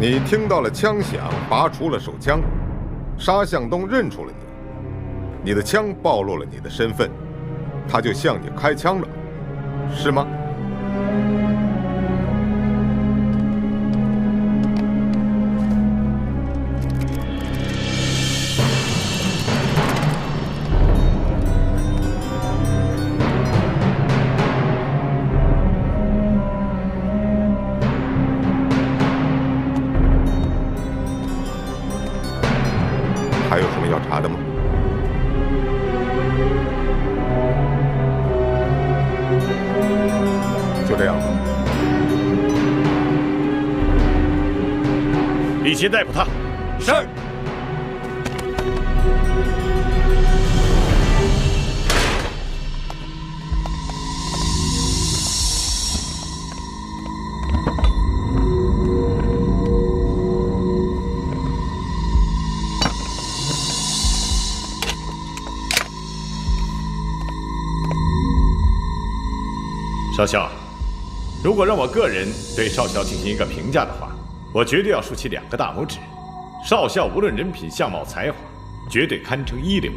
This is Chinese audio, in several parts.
你听到了枪响，拔出了手枪，沙向东认出了你，你的枪暴露了你的身份，他就向你开枪了，是吗？还有什么要查的吗？就这样吧。立即逮捕他。是。少校，如果让我个人对少校进行一个评价的话，我绝对要竖起2个大拇指。少校无论人品、相貌、才华，绝对堪称一流。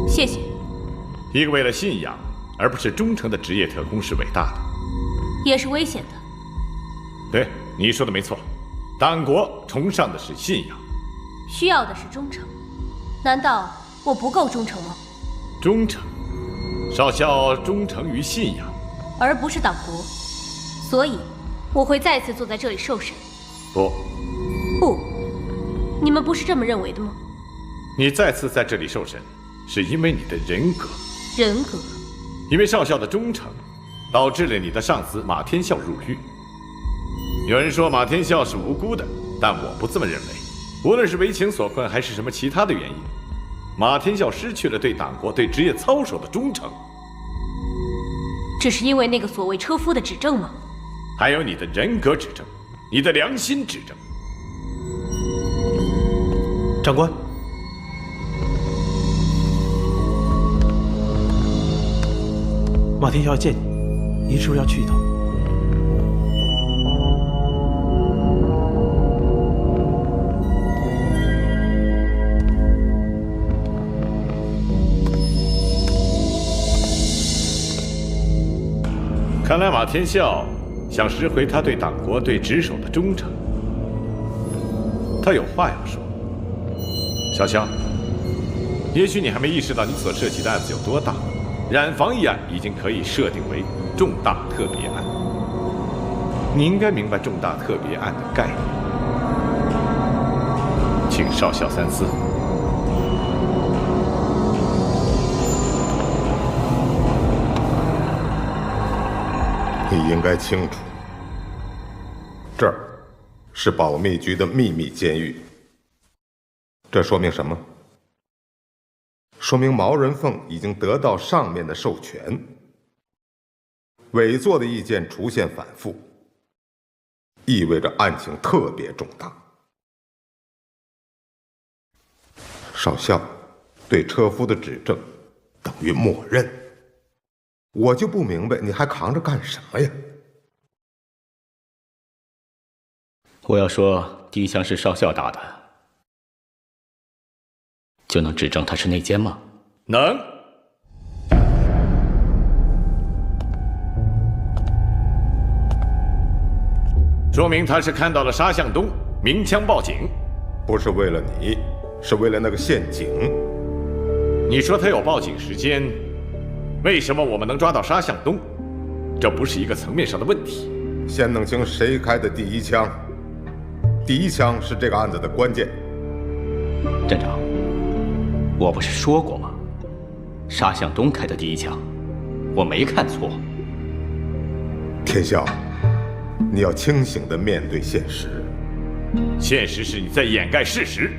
谢谢。一个为了信仰而不是忠诚的职业特工是伟大的，也是危险的。对，你说的没错，党国崇尚的是信仰，需要的是忠诚。难道我不够忠诚吗？忠诚。少校忠诚于信仰，而不是党国，所以我会再次坐在这里受审。不，你们不是这么认为的吗？你再次在这里受审，是因为你的人格。人格？因为少校的忠诚，导致了你的上司马天笑入狱。有人说马天笑是无辜的，但我不这么认为。无论是为情所困，还是什么其他的原因，马天笑失去了对党国、对职业操守的忠诚。只是因为那个所谓车夫的指证吗？还有你的人格指证，你的良心指证。长官，马天笑要见你，您是不是要去一趟？看来马天笑想拾回他对党国、对职守的忠诚。他有话要说。小肖，也许你还没意识到你所涉及的案子有多大。染房一案已经可以设定为重大特别案，你应该明白重大特别案的概念。请少校三思。你应该清楚，这儿是保密局的秘密监狱。这说明什么？说明毛人凤已经得到上面的授权，委座的意见出现反复，意味着案情特别重大。少校对车夫的指证等于默认。我就不明白你还扛着干什么呀？我要说第一枪是少校打的，就能指证他是内奸吗？能。说明他是看到了沙向东鸣枪报警，不是为了你，是为了那个陷阱。你说他有报警时间，为什么我们能抓到沙向东？这不是一个层面上的问题。先弄清谁开的第一枪，第一枪是这个案子的关键。站长，我不是说过吗？沙向东开的第一枪，我没看错。天笑，你要清醒地面对现实。现实是你在掩盖事实。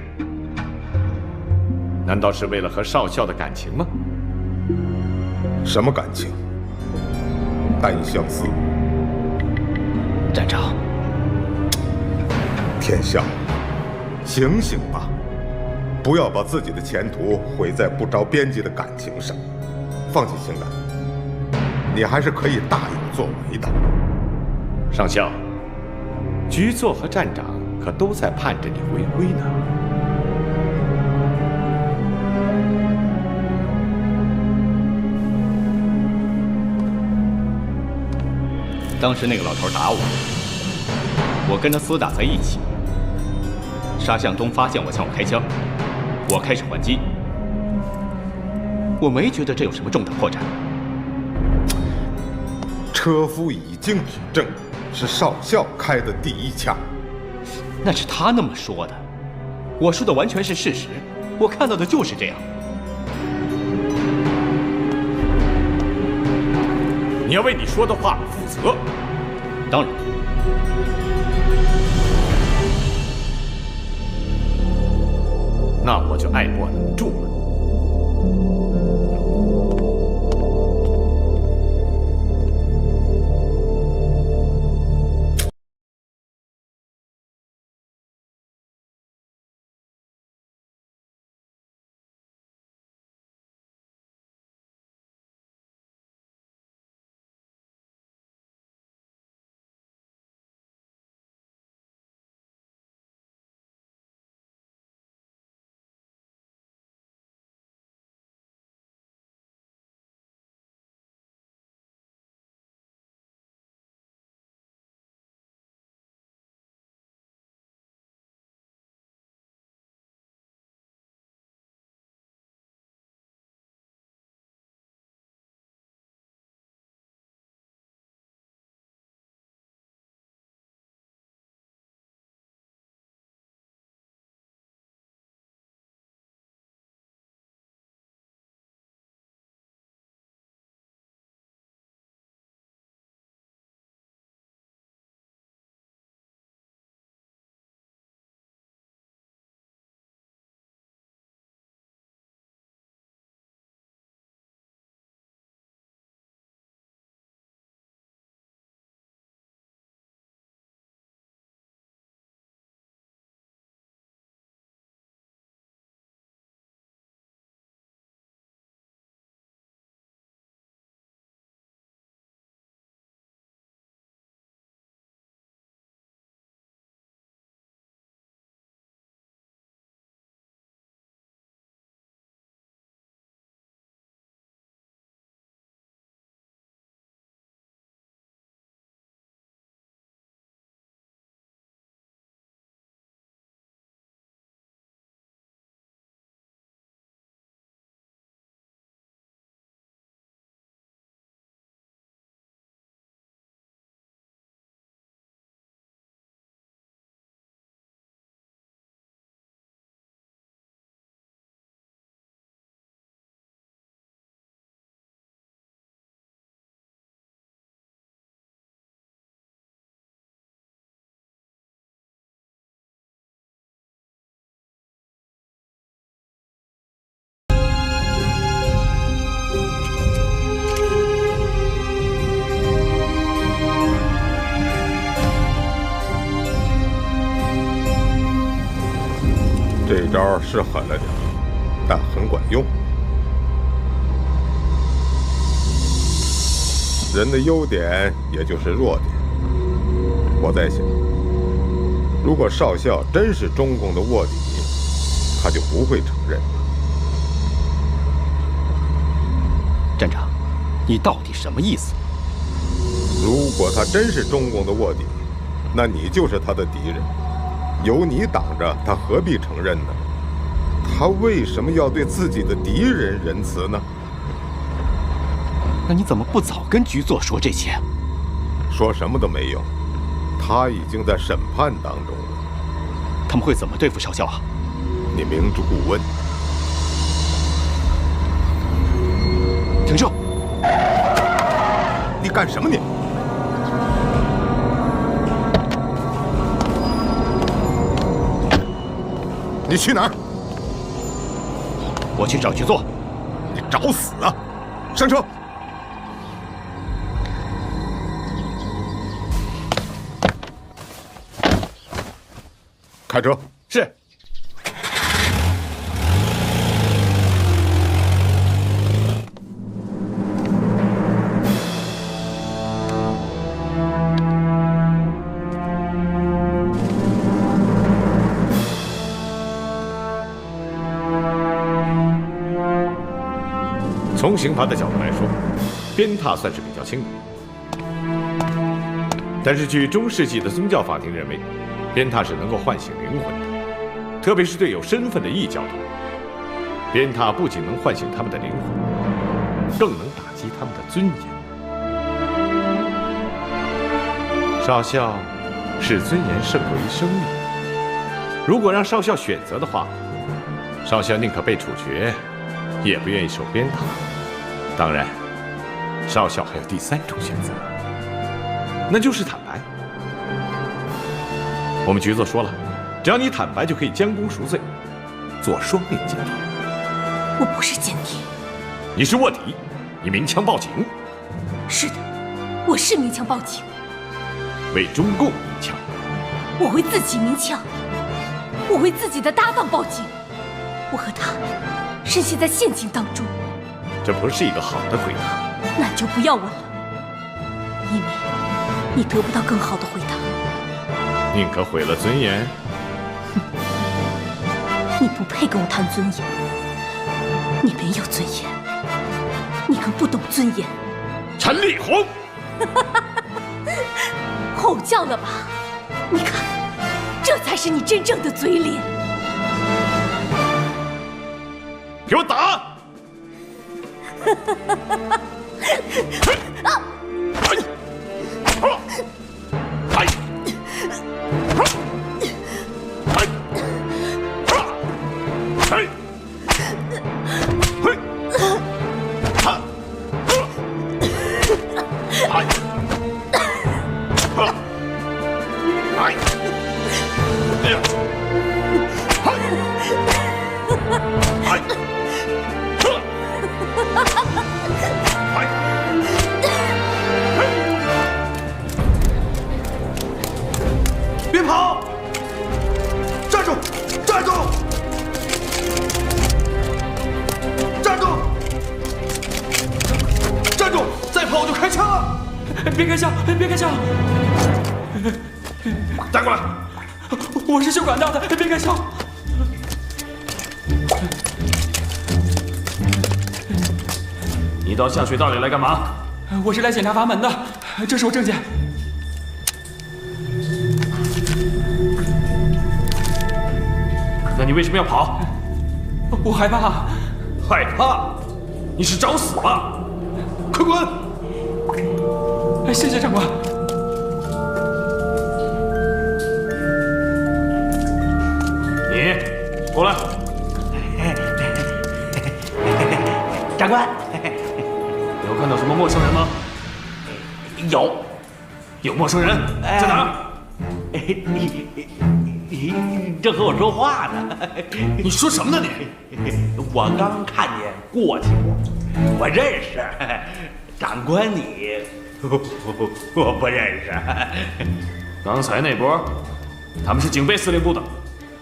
难道是为了和少校的感情吗？什么感情？单相思。站长，天笑，醒醒吧，不要把自己的前途毁在不着边际的感情上。放弃情感，你还是可以大有作为的。上校，局座和站长可都在盼着你回归呢。当时那个老头打我，我跟他厮打在一起。沙向东发现我向我开枪，我开始还击。我没觉得这有什么重大破绽。车夫已经指证是少校开的第一枪，那是他那么说的，我说的完全是事实，我看到的就是这样。你要为你说的话负责。当然，那我就爱莫能助了。这招是狠了点，但很管用。人的优点也就是弱点。我在想，如果少校真是中共的卧底，他就不会承认。站长，你到底什么意思？如果他真是中共的卧底，那你就是他的敌人。有你挡着，他何必承认呢？他为什么要对自己的敌人仁慈呢？那你怎么不早跟局座说这些？说什么都没用，他已经在审判当中了。他们会怎么对付少校啊？你明知故问。停车！你干什么你？你去哪儿？我去找局座。你找死啊！上车！开车。是。从刑罚的角度来说，鞭挞算是比较轻的。但是据中世纪的宗教法庭认为，鞭挞是能够唤醒灵魂的，特别是对有身份的异教徒，鞭挞不仅能唤醒他们的灵魂，更能打击他们的尊严。少校视尊严胜过于生命。如果让少校选择的话，少校宁可被处决，也不愿意受鞭挞。当然，少校还有第3种选择，那就是坦白。我们局座说了，只要你坦白，就可以将功赎罪，做双面间谍。我不是间谍。你是卧底，你鸣枪报警。是的，我是鸣枪报警。为中共鸣枪。我为自己鸣枪，我为自己的搭档报警。我和他深陷在陷阱当中。这不是一个好的回答。那你就不要问了，以免你得不到更好的回答。宁可毁了尊严。你不配跟我谈尊严，你没有尊严，你更不懂尊严。陈立红，吼叫了吧？你看，这才是你真正的嘴脸。给我打！别跑！站住！站住！站住！站住！再跑我就开枪了！别开枪！别开枪！带过来！我是修管道的，别开枪！你到下水道里来干嘛？我是来检查阀门的，这是我证件。那你为什么要跑？我害怕。害怕？你是找死吧？快滚！谢谢长官。你过来。长官，有看到什么陌生人吗？有陌生人在哪儿？你正和我说话呢。你说什么呢你？我刚看见过去过，我认识。长官你，我不认识。刚才那波，他们是警备司令部的，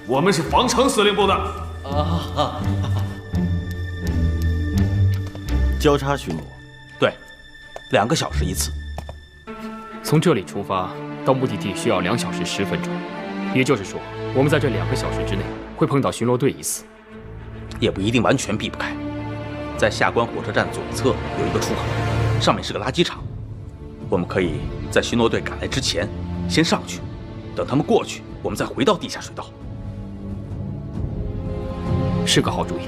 我们是防城司令部的。交叉巡逻，对，2个小时一次。从这里出发到目的地需要2小时10分钟，也就是说，我们在这2个小时之内会碰到巡逻队1次，也不一定完全避不开。在下关火车站左侧有一个出口，上面是个垃圾场，我们可以在巡逻队赶来之前先上去，等他们过去，我们再回到地下水道。是个好主意。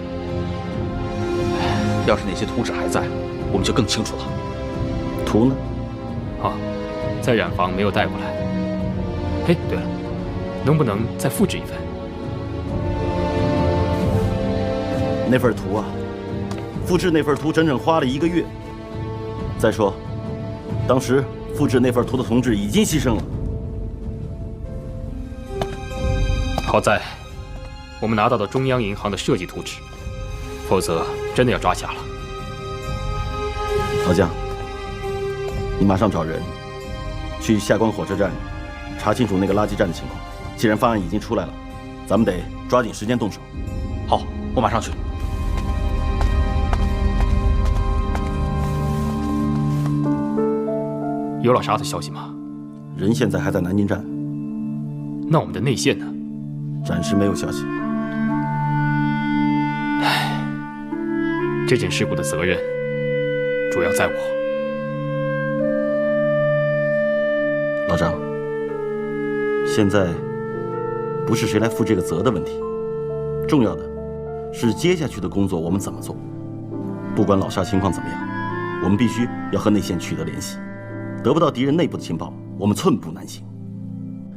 要是那些图纸还在，我们就更清楚了。图呢？啊，在染坊没有带过来。嘿，对了，能不能再复制一份？那份图啊，复制那份图整整花了1个月。再说，当时复制那份图的同志已经牺牲了。好在我们拿到了中央银行的设计图纸，否则真的要抓瞎了。老姜，你马上找人去下关火车站查清楚那个垃圾站的情况。既然方案已经出来了，咱们得抓紧时间动手。好，我马上去。有老沙的消息吗？人现在还在南京站。那我们的内线呢？暂时没有消息。唉，这件事故的责任主要在我。老张，现在不是谁来负这个责的问题，重要的是接下去的工作我们怎么做。不管老沙情况怎么样，我们必须要和内线取得联系。得不到敌人内部的情报，我们寸步难行。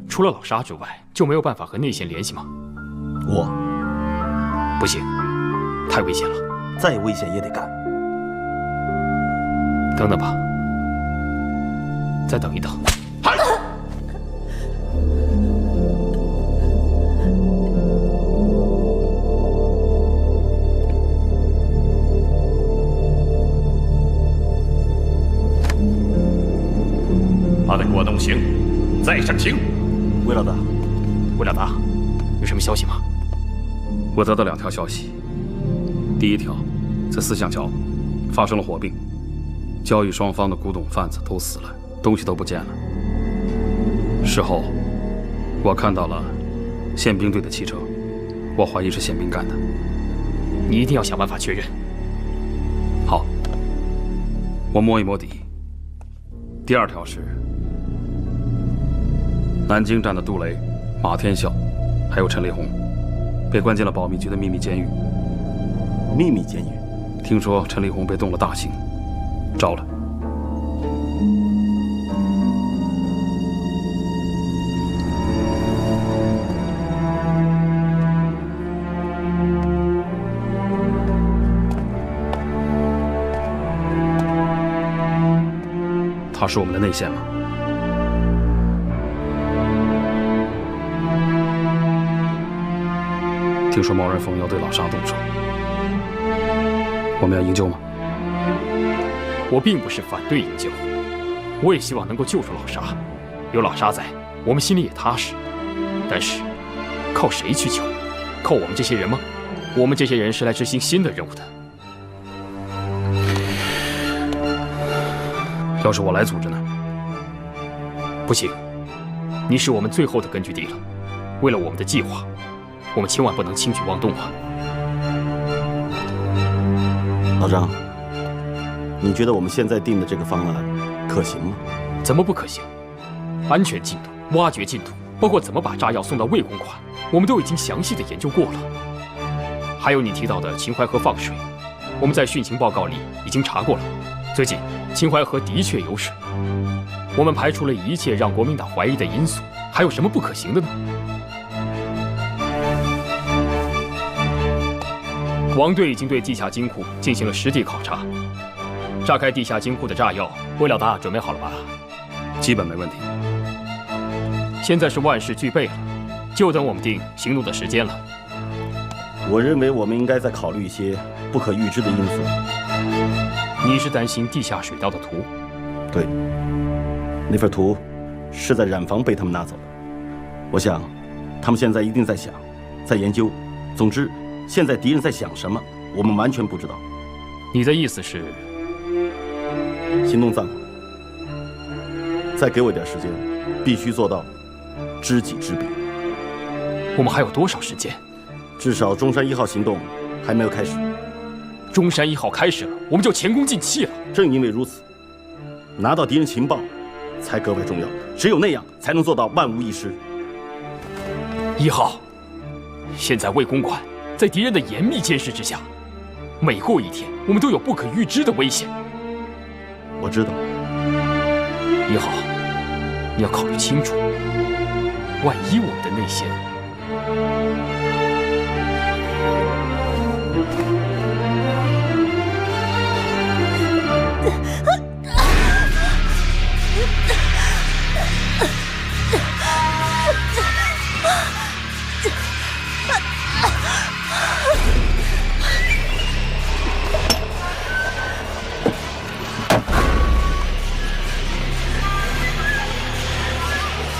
除了老沙之外，就没有办法和内线联系吗？不行，太危险了。再危险也得干。等等吧，再等一等。把他给我弄醒，再上刑。魏老大，魏老大，有什么消息吗？我得到2条消息。第一条，在四象桥发生了火并，交易双方的古董贩子都死了，东西都不见了。事后，我看到了宪兵队的汽车，我怀疑是宪兵干的。你一定要想办法确认。好，我摸一摸底。第2条是南京站的杜雷、马天笑，还有陈立红，被关进了保密局的秘密监狱。秘密监狱？听说陈立红被动了大刑，招了。他是我们的内线吗？听说毛人凤要对老沙动手，我们要营救吗？我并不是反对营救，我也希望能够救出老沙。有老沙在，我们心里也踏实。但是，靠谁去救？靠我们这些人吗？我们这些人是来执行新的任务的。要是我来组织呢？不行，你是我们最后的根据地了。为了我们的计划，我们千万不能轻举妄动啊！老张，你觉得我们现在定的这个方案可行吗？怎么不可行？安全进度、挖掘进度，包括怎么把炸药送到魏公馆，我们都已经详细的研究过了。还有你提到的秦淮河放水，我们在汛情报告里已经查过了。最近秦淮河的确有水，我们排除了一切让国民党怀疑的因素，还有什么不可行的呢？王队已经对地下金库进行了实地考察，炸开地下金库的炸药，魏老大准备好了吧？基本没问题。现在是万事俱备了，就等我们定行动的时间了。我认为我们应该再考虑一些不可预知的因素。你是担心地下水道的图？对，那份图是在染房被他们拿走的。我想，他们现在一定在想，在研究。总之，现在敌人在想什么，我们完全不知道。你的意思是，行动暂缓，再给我一点时间，必须做到知己知彼。我们还有多少时间？至少中山1号行动还没有开始。中山1号开始了，我们就前功尽弃了。正因为如此，拿到敌人情报才格外重要。只有那样，才能做到万无一失。1号，现在魏公馆在敌人的严密监视之下，每过一天，我们都有不可预知的危险。我知道。1号，你要考虑清楚，万一我们的内线……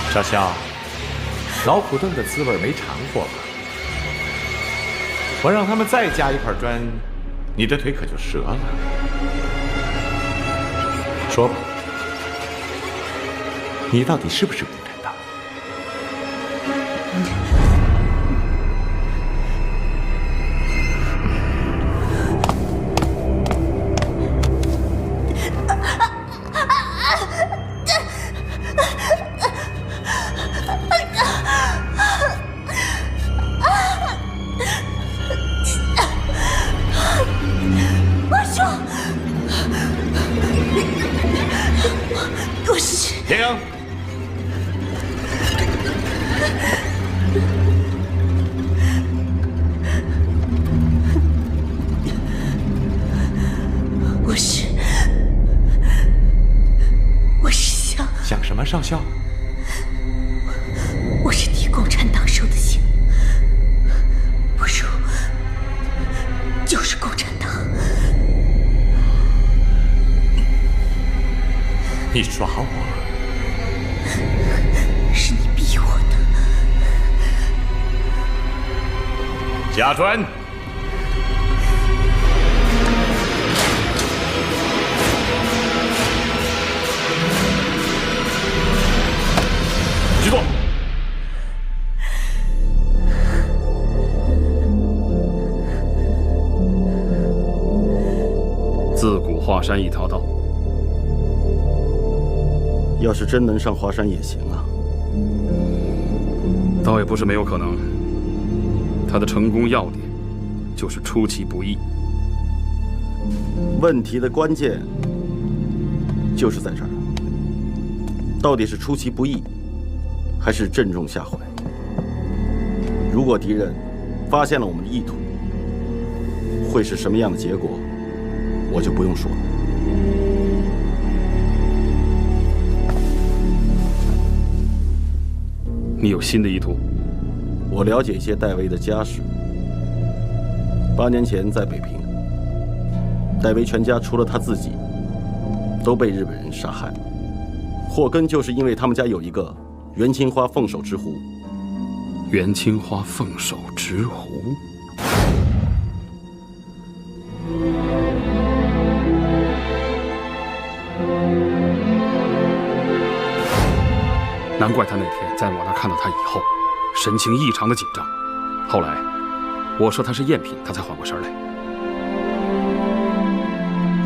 小肖，老虎凳的滋味没尝过吧？我让他们再加一块砖，你的腿可就折了。说吧，你到底是不是共产党？平。我是想什么，上校？我是替共产党受的刑，不如就是共产党。你耍我？是你逼我的。贾专。举座。自古华山一条道，要是真能上华山也行啊。倒也不是没有可能。他的成功要点就是出其不意。问题的关键就是在这儿，到底是出其不意，还是正中下怀？如果敌人发现了我们的意图，会是什么样的结果，我就不用说了。你有新的意图？我了解一些戴维的家事。8年前在北平，戴维全家除了他自己，都被日本人杀害了。祸根就是因为他们家有一个元青花凤首之狐。元青花凤首之狐。难怪他那天在我那儿看到他以后，神情异常的紧张。后来我说他是赝品，他才缓过神来。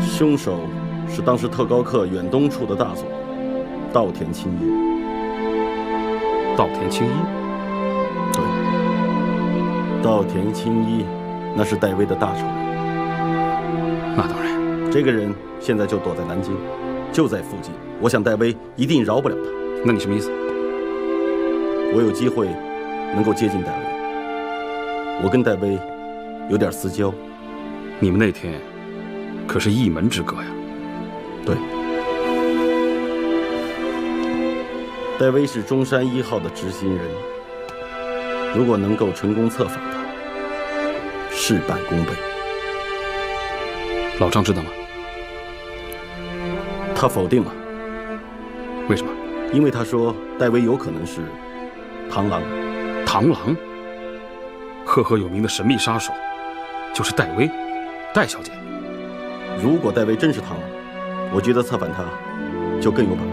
凶手是当时特高课远东处的大佐稻田清一。稻田清一？对，稻田清一，那是戴维的大仇人。那当然，这个人现在就躲在南京，就在附近。我想戴维一定饶不了他。那你什么意思？我有机会能够接近戴维，我跟戴维有点私交。你们那天可是一门之隔呀。对，戴维是中山1号的执行人，如果能够成功策反他，事半功倍。老张知道吗？他否定了。为什么？因为他说戴维有可能是螳螂。螳螂？赫赫有名的神秘杀手，就是戴维，戴小姐。如果戴维真是螳螂，我觉得策反他就更有把握，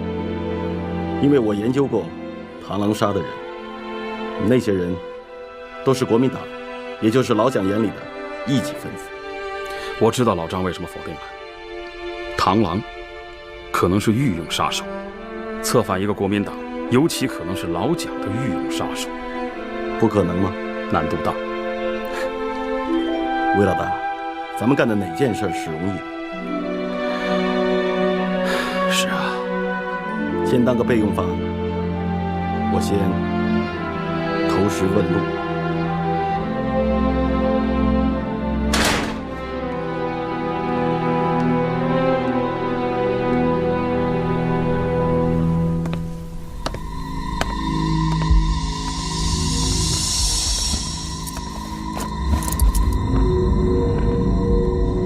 因为我研究过螳螂杀的人，那些人都是国民党，也就是老蒋眼里的异己分子。我知道老张为什么否定了。螳螂可能是御用杀手，策反一个国民党，尤其可能是老蒋的御用杀手。不可能吗？难度大。韦老大，咱们干的哪件事是容易的？是啊。先当个备用方案，我先投石问路。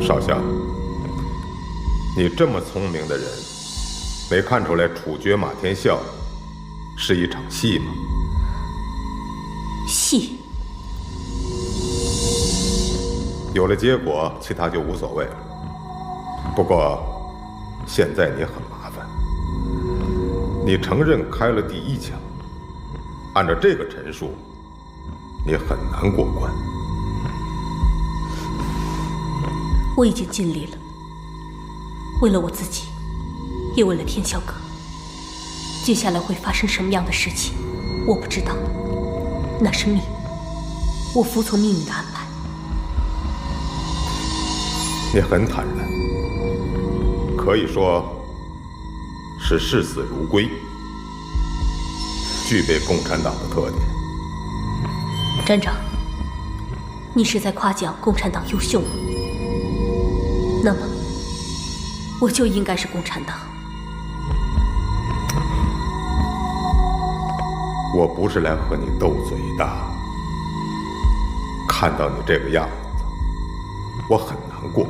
少校，你这么聪明的人，没看出来处决马天笑是一场戏吗？戏？有了结果，其他就无所谓了。不过，现在你很麻烦。你承认开了第一枪，按照这个陈述，你很难过关。我已经尽力了，为了我自己，也为了天笑哥。接下来会发生什么样的事情，我不知道，那是命，我服从命运的安排。你很坦然，可以说是视死如归。具备共产党的特点。站长，你是在夸奖共产党优秀吗？那么，我就应该是共产党。我不是来和你斗嘴的。看到你这个样子，我很难过。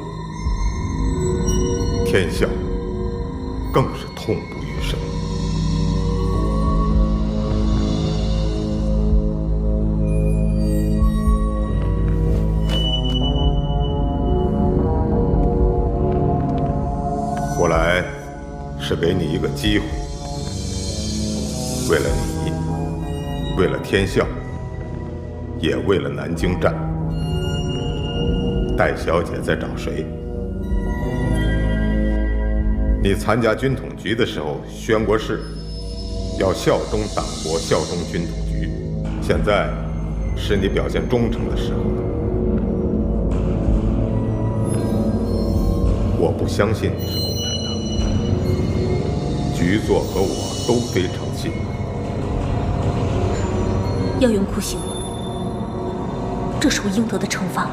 天笑更是痛不欲生。我来是给你一个机会，为了你，为了天笑，也为了南京站。戴小姐在找谁？你参加军统局的时候宣过誓，要效忠党国，效忠军统局。现在是你表现忠诚的时候了。我不相信你是共产党，局座和我都非常信任。要用酷刑吗？这是我应得的惩罚吗？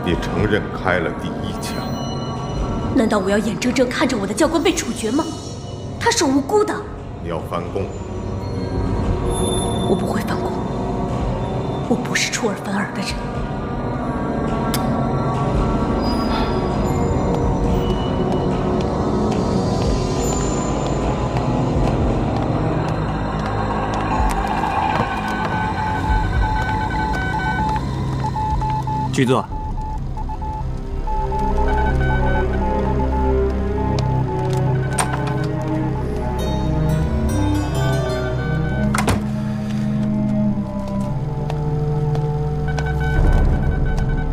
你承认开了第一枪，难道我要眼睁睁看着我的教官被处决吗？他是无辜的。你要翻供？我不会翻供，我不是出尔反尔的人。局座，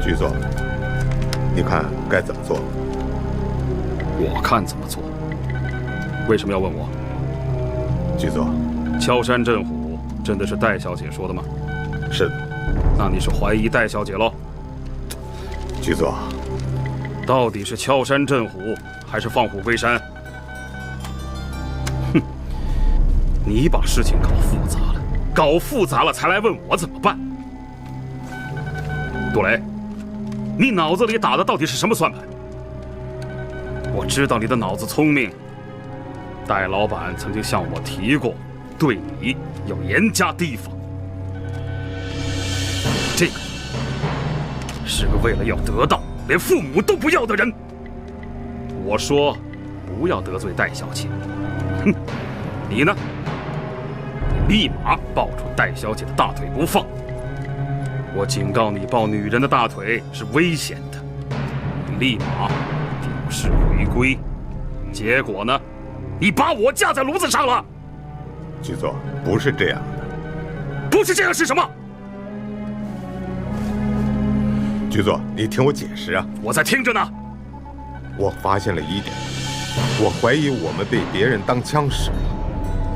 局座，你看该怎么做？我看怎么做？为什么要问我？局座，敲山震虎真的是戴小姐说的吗？是的。那你是怀疑戴小姐喽？局座，到底是敲山震虎，还是放虎归山？哼，你把事情搞复杂了，搞复杂了才来问我怎么办。杜雷，你脑子里打的到底是什么算盘？我知道你的脑子聪明，戴老板曾经向我提过，对你要严加提防。这个是个为了要得到连父母都不要的人。我说不要得罪戴小姐。哼，你呢？你立马抱住戴小姐的大腿不放。我警告你，抱女人的大腿是危险的。你立马丢失回归，结果呢？你把我架在炉子上了。局座，不是这样的。不是这样是什么？局座，你听我解释啊！我在听着呢。我发现了疑点，我怀疑我们被别人当枪使了。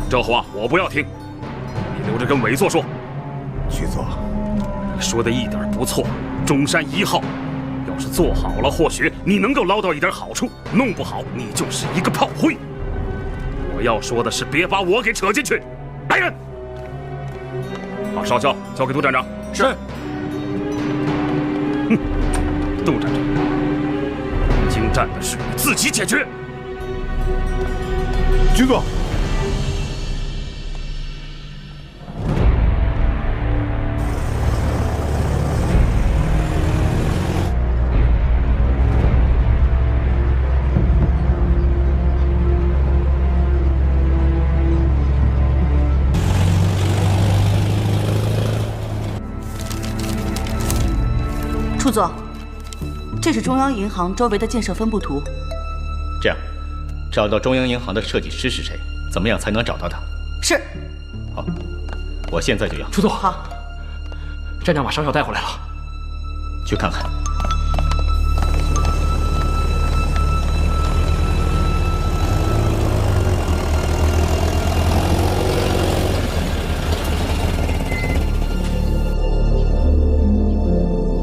这话我不要听，你留着跟委座说。局座，你说的一点不错。中山1号要是做好了，或许你能够捞到一点好处；弄不好，你就是一个炮灰。我要说的是，别把我给扯进去。来人，把少校交给杜站长。是。杜站长，南京站的事你自己解决。局座，处座，这是中央银行周围的建设分布图。这样，找到中央银行的设计师是谁？怎么样才能找到他？是。好，我现在就要。处座，好。站长把少校带回来了，去看看。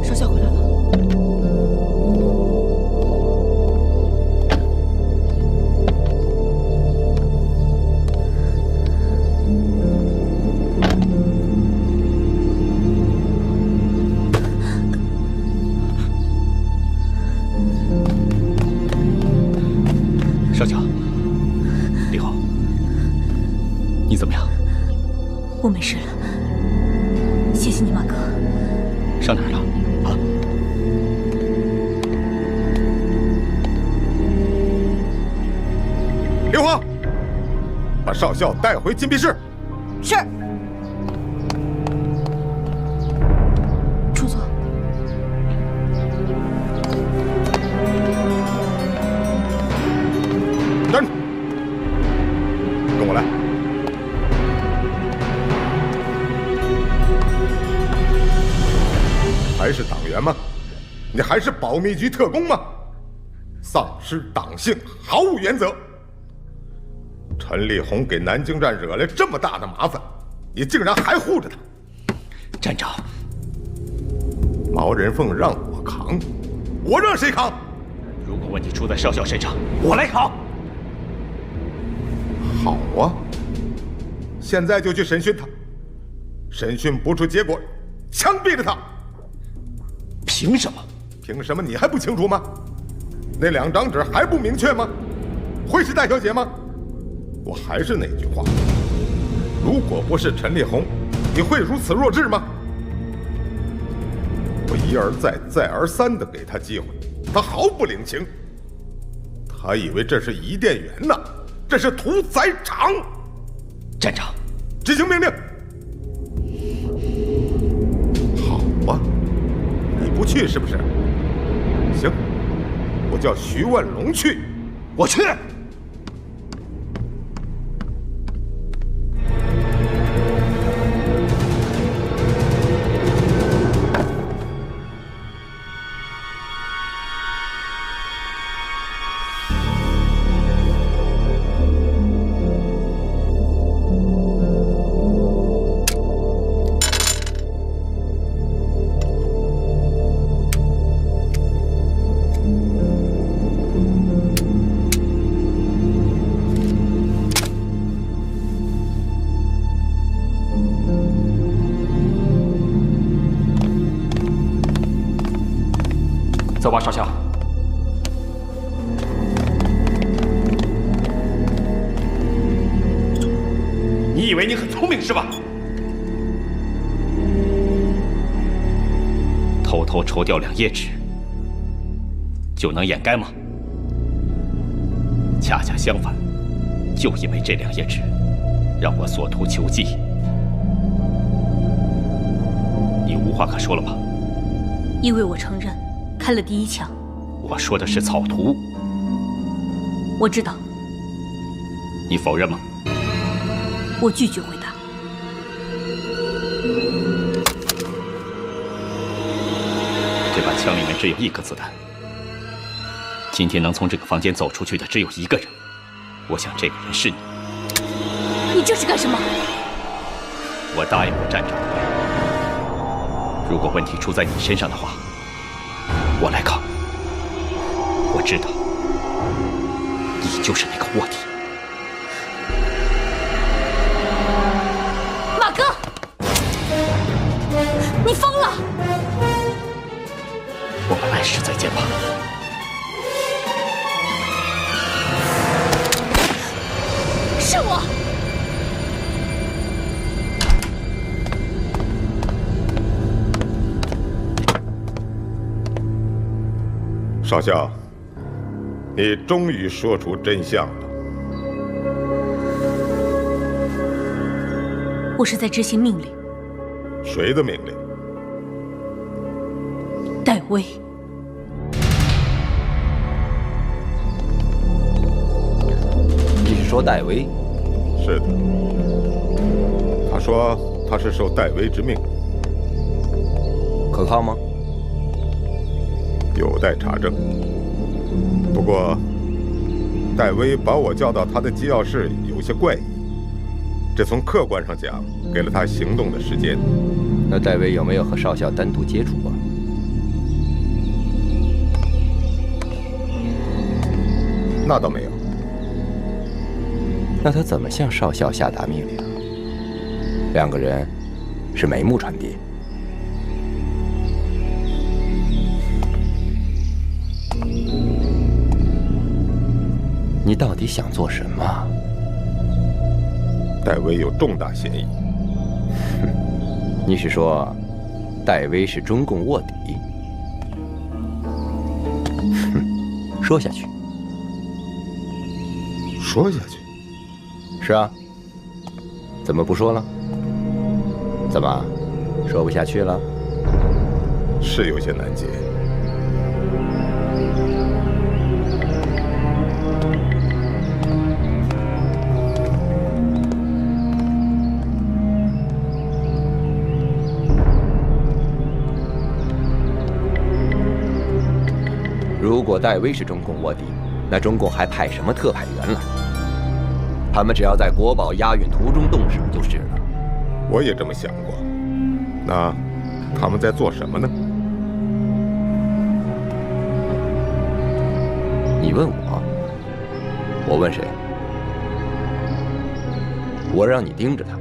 少校回来了。少校，李浩，你怎么样？我没事了，谢谢你，马哥。上哪儿了？啊？刘皇，把少校带回禁闭室。是。处座。站住！跟我来。还是党员吗？你还是保密局特工吗？丧失党性，毫无原则。陈立红给南京站惹来这么大的麻烦，你竟然还护着他！站长，毛人凤让我扛，我让谁扛？如果问题出在少校身上，我来扛。好啊，现在就去审讯他，审讯不出结果，枪毙了他。凭什么？凭什么你还不清楚吗？那2张纸还不明确吗？会是戴小姐吗？我还是那句话，如果不是陈立红，你会如此弱智吗？我一而再、再而三地给他机会，他毫不领情。他以为这是伊甸园呢，这是屠宰场。站长，执行命令。好啊，你不去是不是？行，我叫徐万龙去，我去。走吧，少校。你以为你很聪明是吧？偷偷抽掉2页纸，就能掩盖吗？恰恰相反，就因为这2页纸，让我所图求计。你无话可说了吧？因为我承认开了第1枪。我说的是草图。我知道。你否认吗？我拒绝回答。这把枪里面只有1颗子弹。今天能从这个房间走出去的只有1个人，我想这个人是你。你这是干什么？我答应过站长，如果问题出在你身上的话，我来扛。我知道，你就是那个卧底。马哥，你疯了！我们来世再见吧。是我。少校，你终于说出真相了。我是在执行命令。谁的命令？戴威。你是说戴威？是的。他说他是受戴威之命。可靠吗？有待查证。不过，戴威把我叫到他的机要室有些怪异，这从客观上讲，给了他行动的时间。那戴威有没有和少校单独接触过？那倒没有。那他怎么向少校下达命令？2个人是眉目传递。你到底想做什么？戴维有重大嫌疑。你是说，戴维是中共卧底？说下去。说下去。是啊。怎么不说了？怎么，说不下去了？是有些难解。如果戴维是中共卧底，那中共还派什么特派员来？他们只要在国宝押运途中动手就是了。我也这么想过。那他们在做什么呢？你问我，我问谁？我让你盯着他，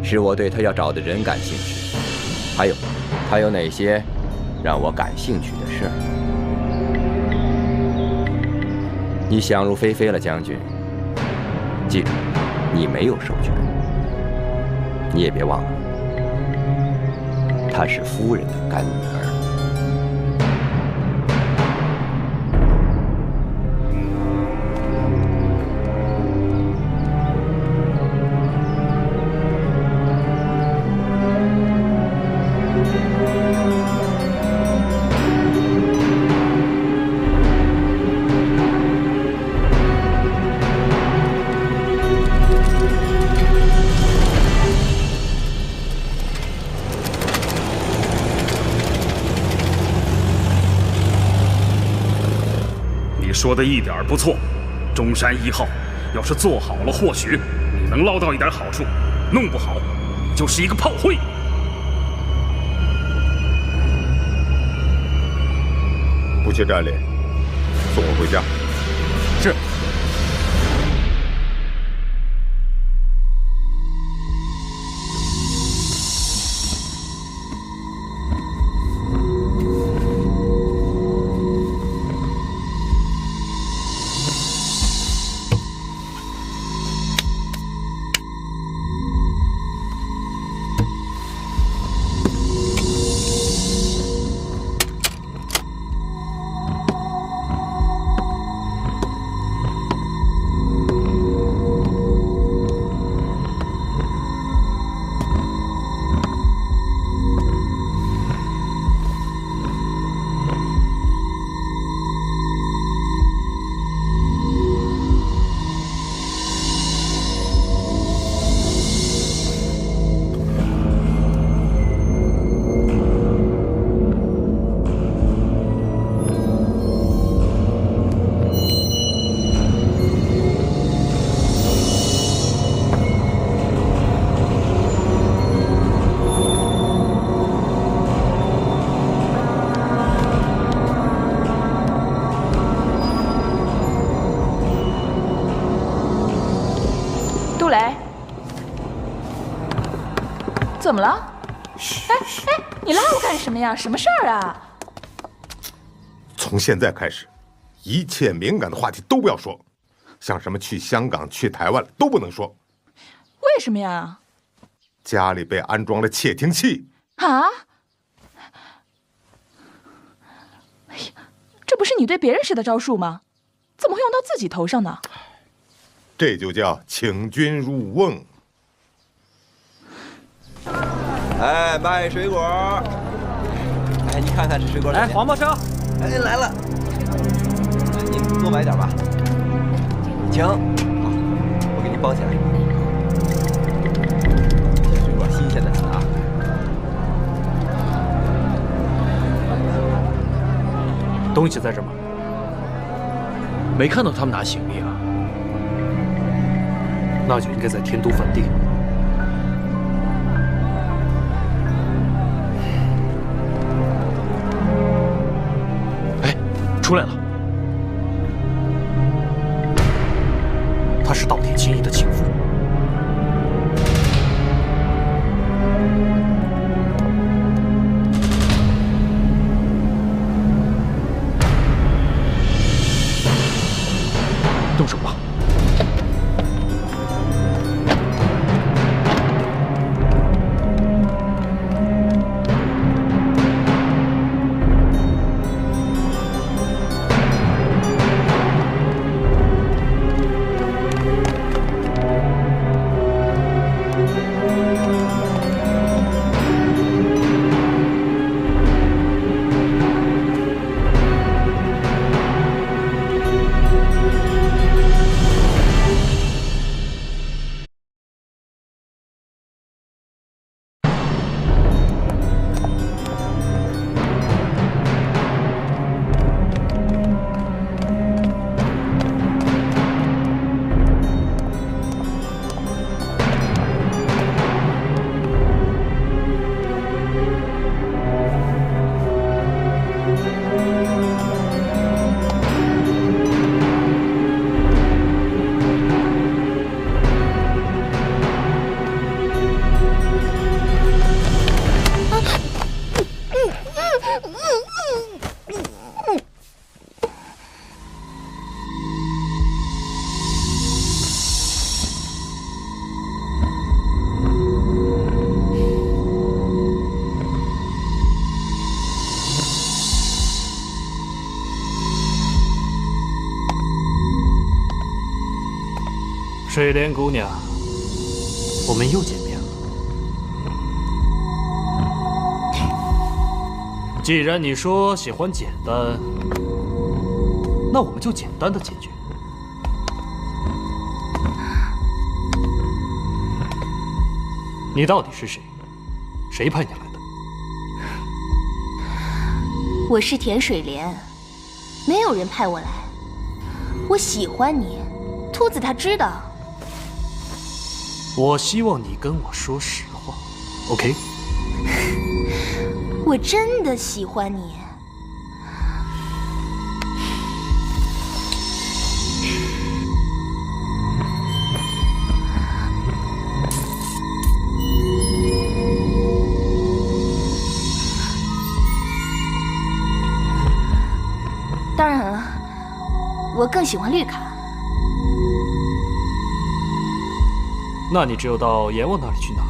是我对他要找的人感兴趣，还有他有哪些让我感兴趣的事儿。你想入非非了，将军。记住，你没有授权。你也别忘了，她是夫人的干女儿。说的一点不错，中山1号要是做好了，或许你能捞到一点好处；弄不好，你就是一个炮灰。不去站里，送我回家。是。杜雷，怎么了？哎，你拉我干什么呀？什么事儿啊？从现在开始，一切敏感的话题都不要说，像什么去香港、去台湾都不能说。为什么呀？家里被安装了窃听器。啊？哎呀，这不是你对别人使的招数吗？怎么会用到自己头上呢？这就叫请君入瓮。哎，卖水果。哎，你看看这水果。哎，黄包车。哎，来了。您多买点吧。请。好，我给您包起来。这水果新鲜的很啊。东西在这吗？没看到他们拿行李啊。那就应该在天都饭店。哎，出来了！她是稻田清一的情妇。动手吧。水莲姑娘，我们又见面了。既然你说喜欢简单，那我们就简单的解决。你到底是谁？谁派你来的？我是田水莲，没有人派我来。我喜欢你，秃子他知道。我希望你跟我说实话 ，OK？ 我真的喜欢你。当然了，我更喜欢绿卡。那你只有到阎王那里去拿了。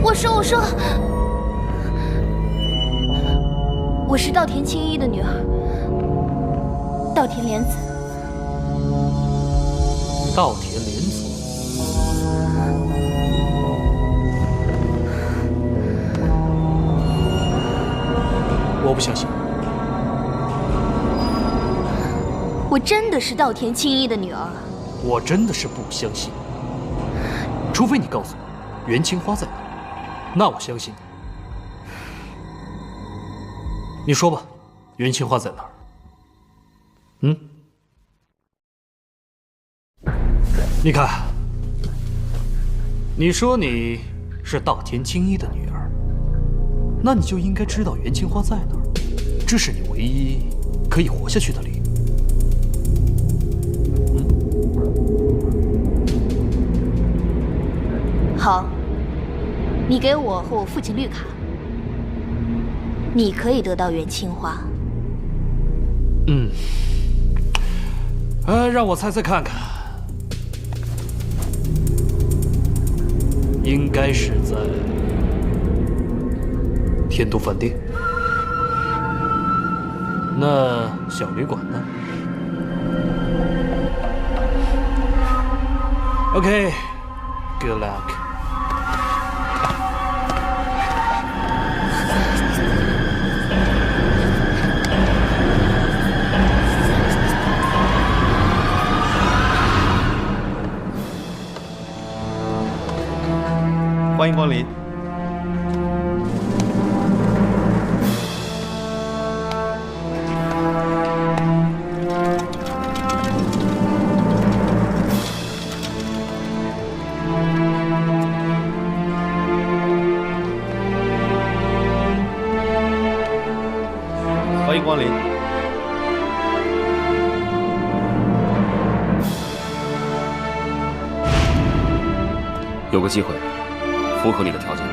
我说，我是稻田青衣的女儿，稻田莲子。稻田莲子。我不相信。我真的是稻田青衣的女儿。我真的是不相信，除非你告诉我元青花在哪，那我相信你。你说吧，元青花在哪儿？你看，你说你是稻田青衣的女儿，那你就应该知道元青花在哪儿，这是你唯一可以活下去的理由。好，你给我和我父亲绿卡，你可以得到元青花。让我猜猜看看，应该是在天都饭店。那小旅馆呢 ？OK，good luck。欢迎光临。欢迎光临。有个机会，符合你的条件。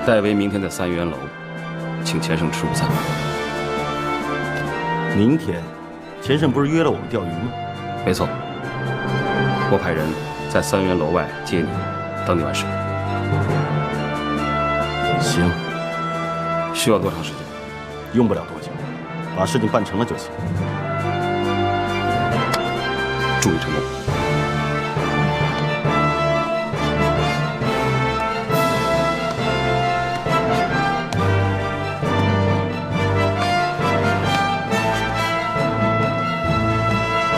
代为明天在3元楼，请钱胜吃午餐。明天，钱胜不是约了我们钓鱼吗？没错，我派人在3元楼外接你，等你完事。行。需要多长时间？用不了多久，把事情办成了就行。注意成功。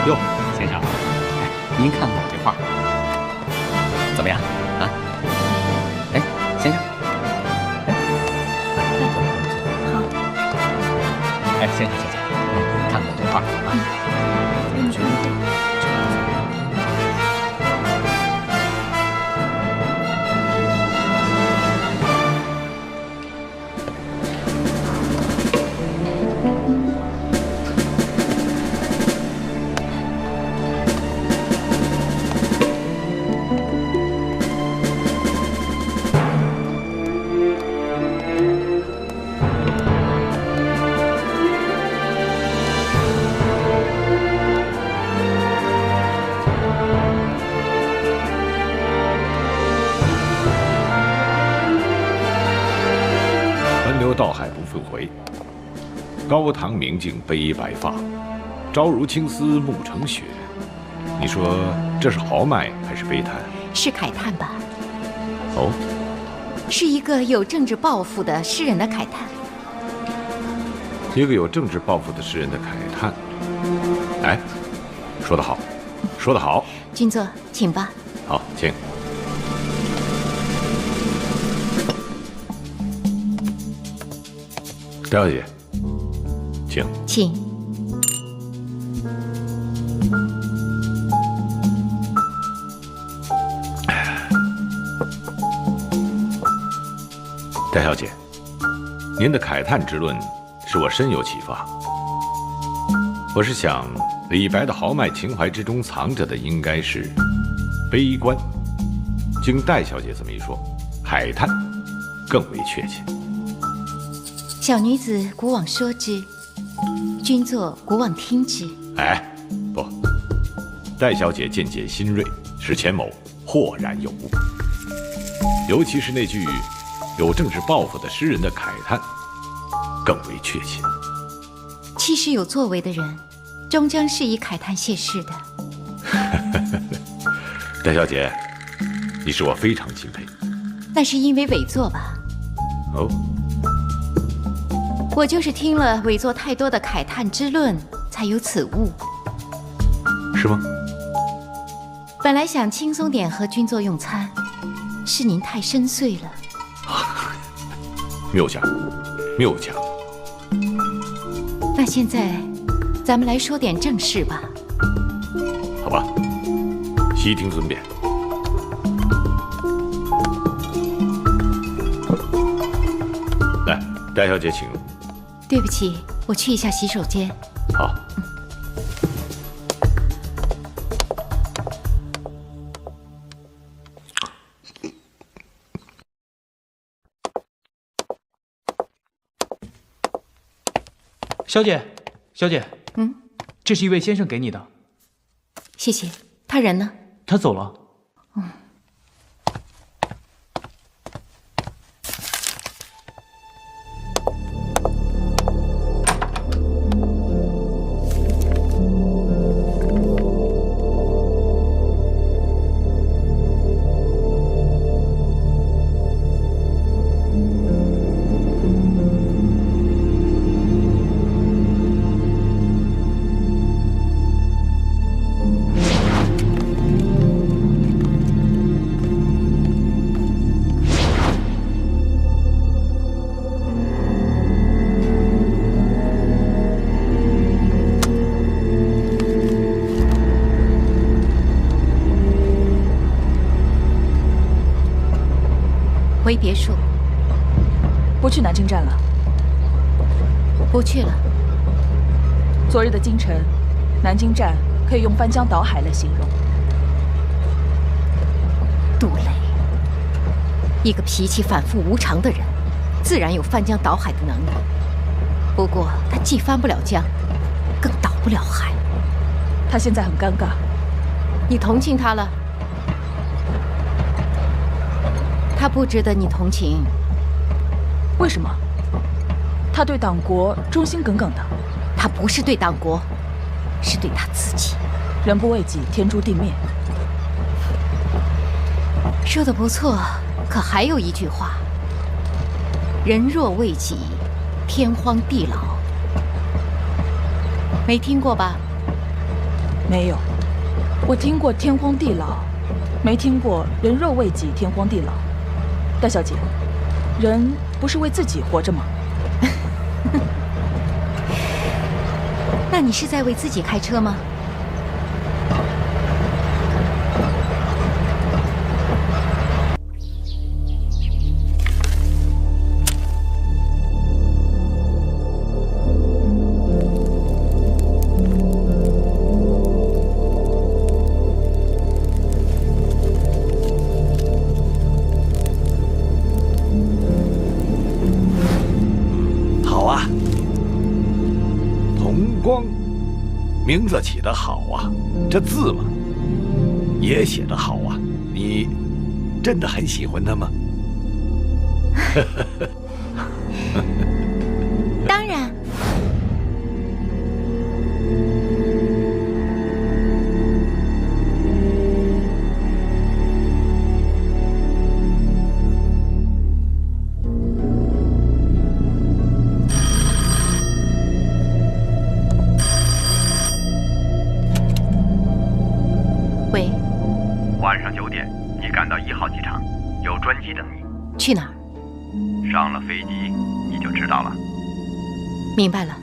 哟，先生，您看我这画怎么样啊？哎，先生，好。哎，先生，看我这画啊。到海不复回，高堂明镜悲依白发，朝如青丝暮成雪。你说这是豪迈还是悲叹？是慨叹吧？哦，是一个有政治抱负的诗人的慨叹。一个有政治抱负的诗人的慨叹。哎，说得好，说得好。君座，请吧。好，请。戴小姐，请。请。戴小姐，您的慨叹之论使我深有启发。我是想，李白的豪迈情怀之中藏着的应该是悲观。经戴小姐这么一说，慨叹更为确切。小女子古往说之，君座古往听之。哎，不，戴小姐见解新锐，使钱某豁然有悟。尤其是那句有政治抱负的诗人的慨叹，更为确切。气势有作为的人，终将是以慨叹谢世的。戴小姐，你使我非常钦佩。那是因为伪作吧？哦。我就是听了伪作太多的慨叹之论，才有此悟。是吗？本来想轻松点和君座用餐，是您太深邃了。谬讲，谬讲。那现在，咱们来说点正事吧。好吧，悉听尊便。来，戴小姐请。对不起，我去一下洗手间。好。小姐，小姐，嗯，这是一位先生给你的。谢谢。他人呢？他走了。嗯。回别墅。不去南京站了。不去了。昨日的京城，南京站可以用翻江倒海来形容。杜雷，一个脾气反复无常的人，自然有翻江倒海的能力。不过他既翻不了江，更倒不了海。他现在很尴尬。你同情他了？他不值得你同情。为什么？他对党国忠心耿耿的。他不是对党国，是对他自己。人不为己，天诛地灭。说得不错，可还有一句话：人若为己，天荒地老。没听过吧？没有，我听过天荒地老，没听过人若为己，天荒地老。戴小姐，人不是为自己活着吗？那你是在为自己开车吗？名字起得好啊，这字嘛，也写得好啊。你真的很喜欢它吗？当然。喂，晚上9点，你赶到1号机场，有专机等你。去哪儿？上了飞机你就知道了。明白了。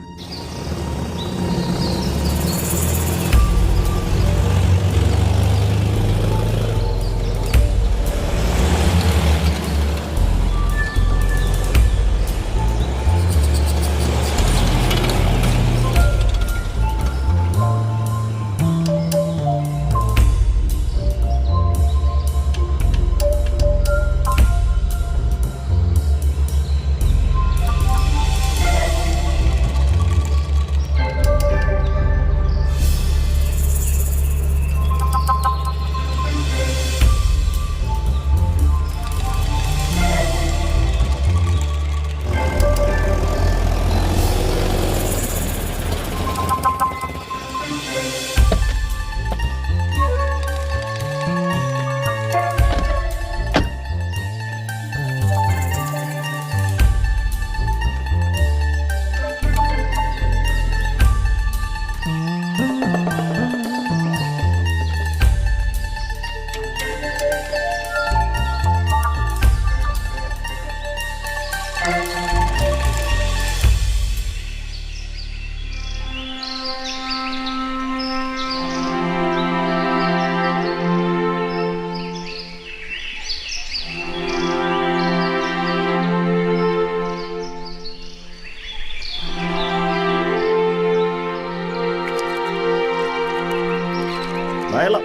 来了。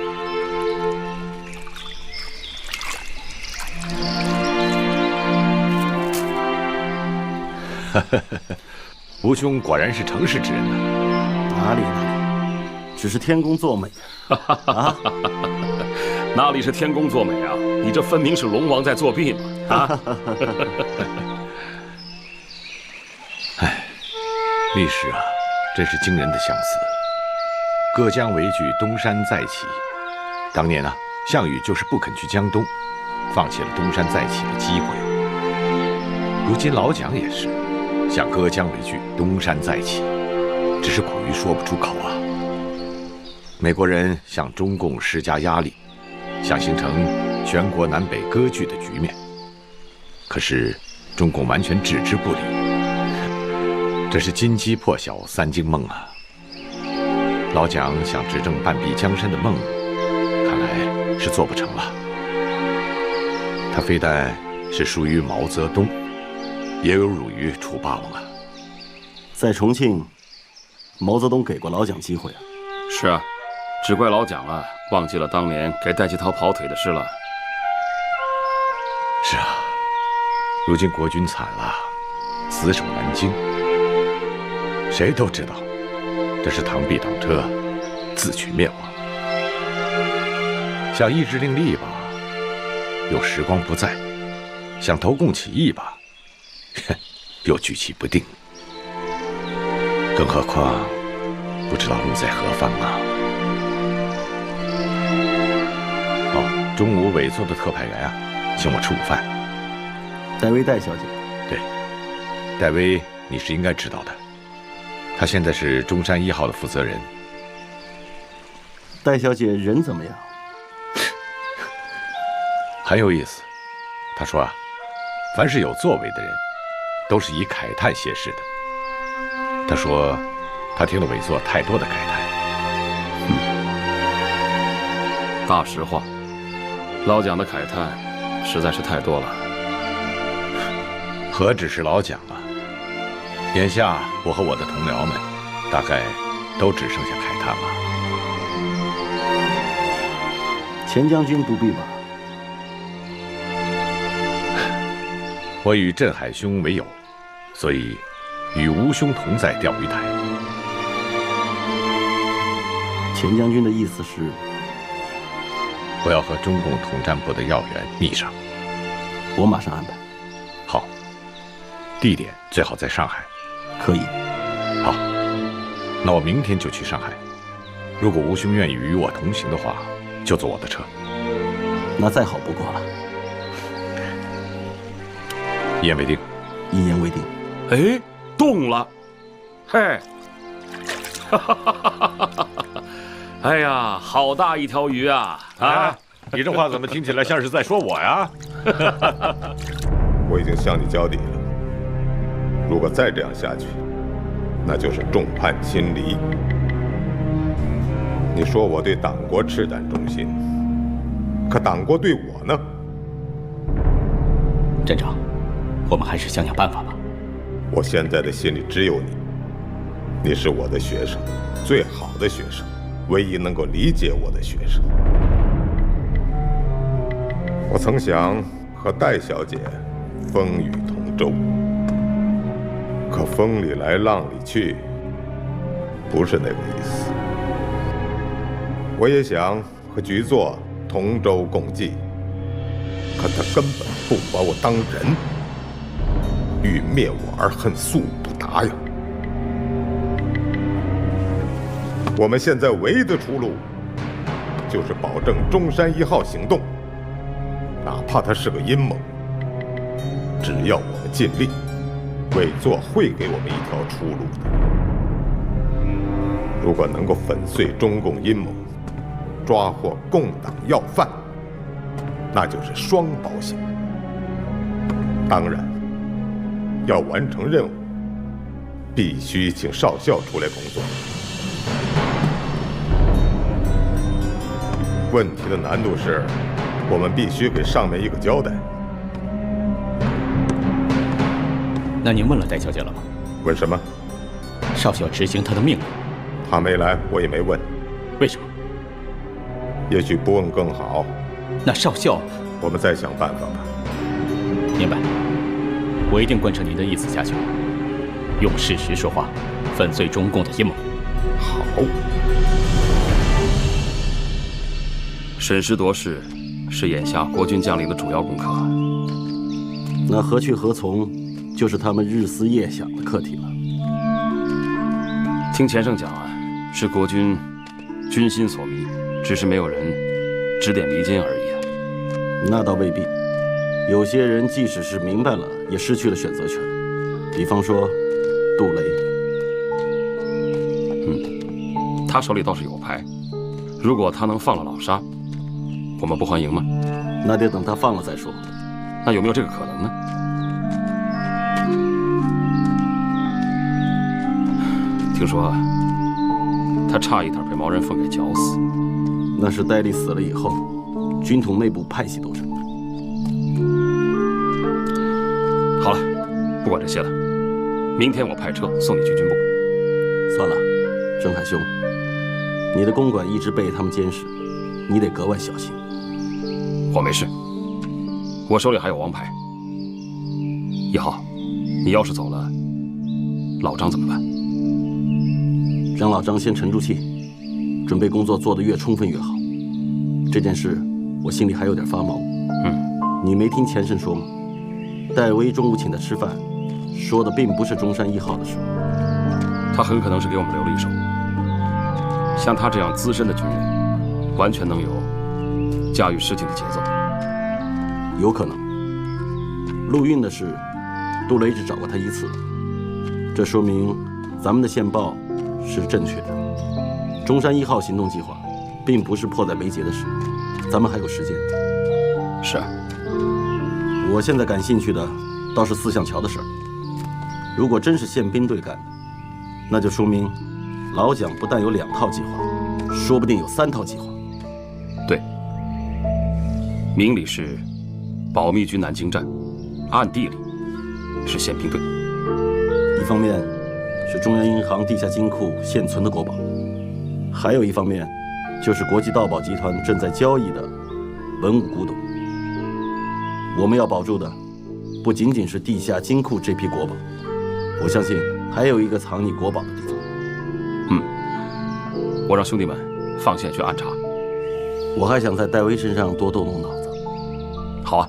吴兄果然是城市之人呐。哪里，只是天公作美啊！哪里是天公作美啊？你这分明是龙王在作弊嘛！啊！哎，历史啊，真是惊人的相似。隔江为据，东山再起。当年啊，项羽就是不肯去江东，放弃了东山再起的机会。如今老蒋也是想隔江为据，东山再起，只是苦于说不出口啊。美国人向中共施加压力，想形成全国南北割据的局面，可是中共完全置之不理。这是金鸡破晓三更梦啊！老蒋想执政半壁江山的梦，看来是做不成了。他非但是输于毛泽东，也有辱于楚霸王啊！在重庆，毛泽东给过老蒋机会啊。是啊，只怪老蒋啊，忘记了当年给戴季陶跑腿的事了。是啊，如今国军惨了，死守南京，谁都知道这是螳臂挡车，自取灭亡。想意志另立吧，又时光不再；想投共起义吧，又举棋不定。更何况不知道路在何方啊！哦，中午委座的特派员啊，请我吃午饭。戴薇戴小姐。对，戴薇你是应该知道的，她现在是中山1号的负责人。戴小姐人怎么样？很有意思。她说啊，凡是有作为的人，都是以慨叹谢世的。她说，她听了委座太多的慨叹。大实话，老蒋的慨叹实在是太多了。何止是老蒋啊！眼下我和我的同僚们，大概都只剩下慨叹了。钱将军不必吧？我与镇海兄为友，所以与吴兄同在钓鱼台。钱将军的意思是，我要和中共统战部的要员密上。我马上安排。好，地点最好在上海。可以。好，那我明天就去上海。如果吴兄愿意与我同行的话，就坐我的车。那再好不过了。一言为定。一言为定。哎，动了！嘿，哎呀，好大一条鱼啊！啊，你这话怎么听起来像是在说我呀？我已经向你交底了，如果再这样下去，那就是众叛亲离。你说我对党国赤胆忠心，可党国对我呢？镇长，我们还是想想办法吧。我现在的心里只有你，你是我的学生，最好的学生，唯一能够理解我的学生。我曾想和戴小姐风雨同舟，可风里来浪里去，不是那个意思。我也想和局座同舟共济，可他根本不把我当人，欲灭我而恨速不达呀。我们现在唯一的出路，就是保证中山1号行动，哪怕它是个阴谋，只要我们尽力，委座会给我们一条出路的。如果能够粉碎中共阴谋，抓获共党要犯，那就是双保险。当然，要完成任务，必须请少校出来工作。问题的难度是，我们必须给上面一个交代。那您问了戴小姐了吗？问什么？少校执行他的命令。他没来，我也没问。为什么？也许不问更好。那少校，我们再想办法吧。明白。我一定贯彻您的意思下去，用事实说话，粉碎中共的阴谋。好。审时度势是眼下国军将领的主要功课。那何去何从，就是他们日思夜想的课题了。听钱胜讲啊，是国军军心所迷，只是没有人指点迷津而已。那倒未必，有些人即使是明白了，也失去了选择权。比方说，杜雷。他手里倒是有牌，如果他能放了老沙，我们不欢迎吗？那得等他放了再说。那有没有这个可能呢？听说他差一点被毛人凤给绞死。那是戴笠死了以后，军统内部派系斗争。好了，不管这些了，明天我派车送你去军部。算了，郑海兄，你的公馆一直被他们监视，你得格外小心。我没事，我手里还有王牌。1号，你要是走了，老张怎么办？让老张先沉住气，准备工作做得越充分越好。这件事我心里还有点发毛。你没听钱生说吗？戴威中午请他吃饭，说的并不是中山1号的事。他很可能是给我们留了一手。像他这样资深的军人，完全能有驾驭事情的节奏。有可能。陆运的事，杜雷只找过他1次，这说明咱们的线报是正确的。中山1号行动计划，并不是迫在眉睫的事，咱们还有时间。是啊。我现在感兴趣的倒是4巷桥的事儿。如果真是宪兵队干的，那就说明老蒋不但有2套计划，说不定有3套计划。对，明里是保密军南京站，暗地里是宪兵队。一方面是中央银行地下金库现存的国宝，还有一方面就是国际盗宝集团正在交易的文物古董。我们要保住的不仅仅是地下金库这批国宝，我相信还有一个藏匿国宝的地方。我让兄弟们放线去暗查。我还想在戴维身上多动动脑子。好啊，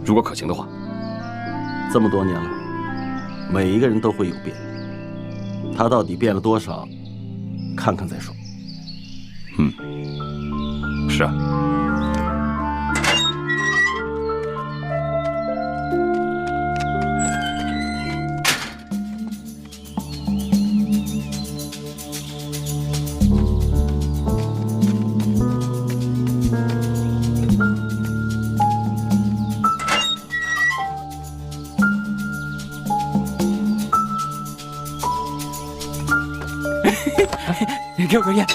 如果可行的话。这么多年了，每一个人都会有变，他到底变了多少，看看再说。是啊。给我根烟！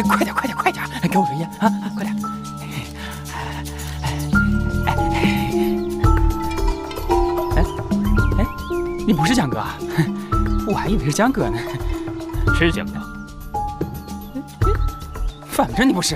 快点，快点，快点！给我根烟啊！快点！你不是江哥啊？我还以为是江哥呢。是江哥。反正你不是。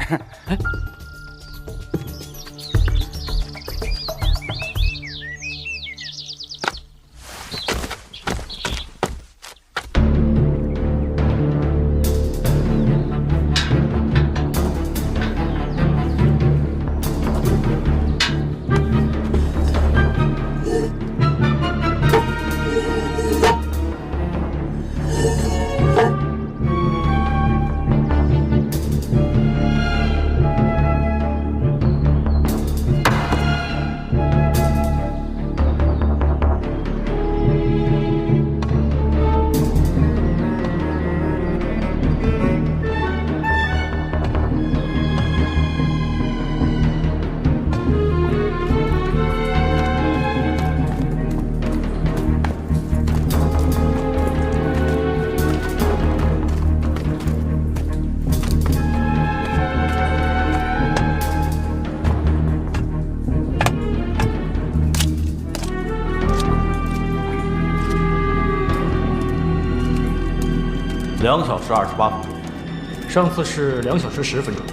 2小时28分钟，上次是2小时10分钟。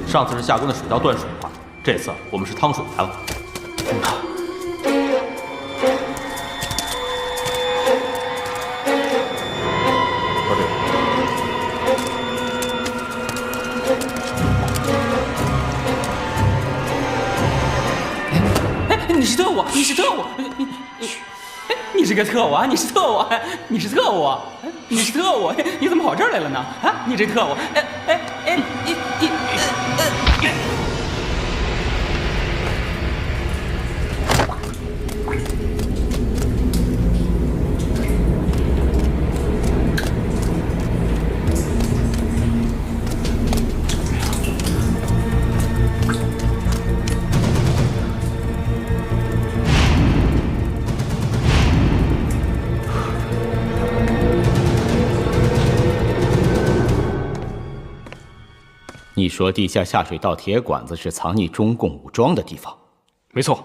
上次是下关的水道断水了，这次我们是趟水来了。你是特务！你是特务！你是个特务啊！你是特务！你是特务！你是特务！你怎么跑这儿来了呢？啊！你这特务！你说地下下水道铁管子是藏匿中共武装的地方？没错，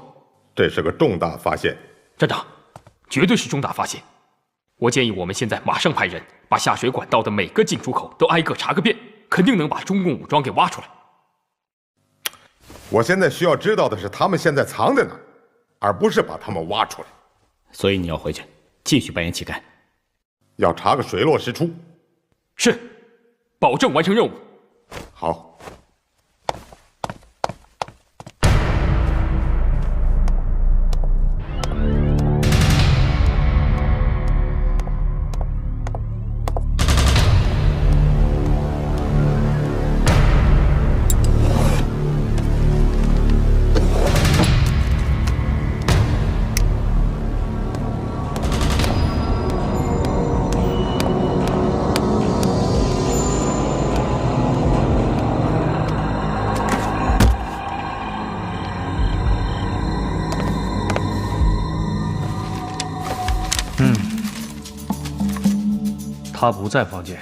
这是个重大发现。站长，绝对是重大发现。我建议我们现在马上派人把下水管道的每个进出口都挨个查个遍，肯定能把中共武装给挖出来。我现在需要知道的是他们现在藏在哪儿，而不是把他们挖出来。所以你要回去继续扮演乞丐，要查个水落石出。是，保证完成任务。好。他不在房间。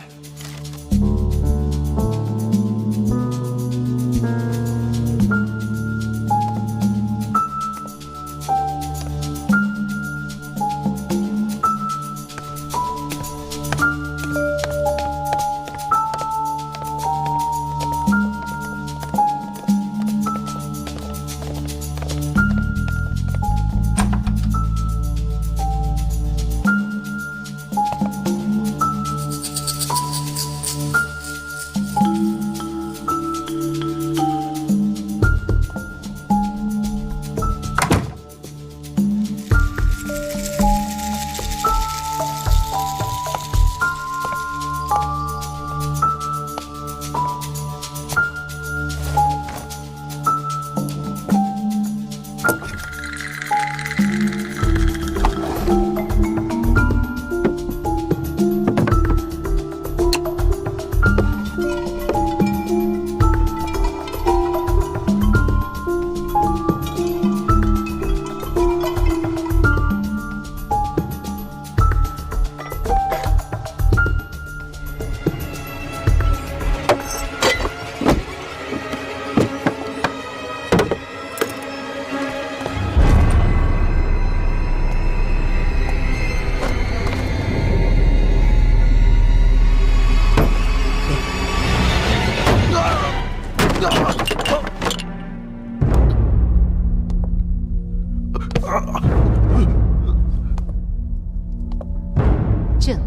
郑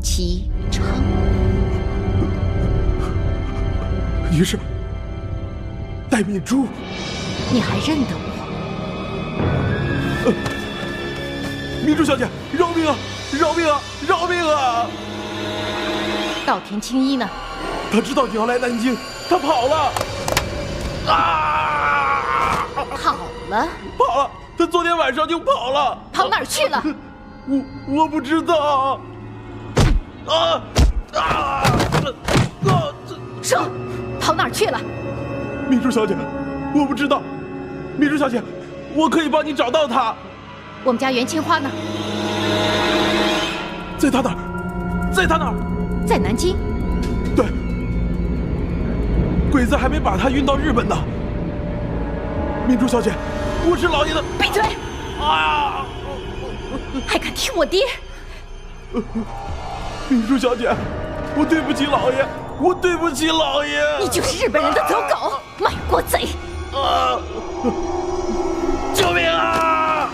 其昌，你是戴敏珠？你还认得我？敏珠小姐，饶命啊！饶命啊！饶命啊！稻田青衣呢？他知道你要来南京，他跑了。啊！跑了？跑了！他昨天晚上就跑了。跑哪儿去了？我不知道。说，跑哪儿去了？敏珠小姐，我不知道。敏珠小姐，我可以帮你找到他。我们家袁青花呢？在他那儿，在他那儿，在南京。对，鬼子还没把他运到日本呢。敏珠小姐，我是老爷的。闭嘴！啊！还敢踢我爹！敏珠小姐，我对不起老爷，我对不起老爷。你就是日本人的走狗，卖国贼！啊！救命啊！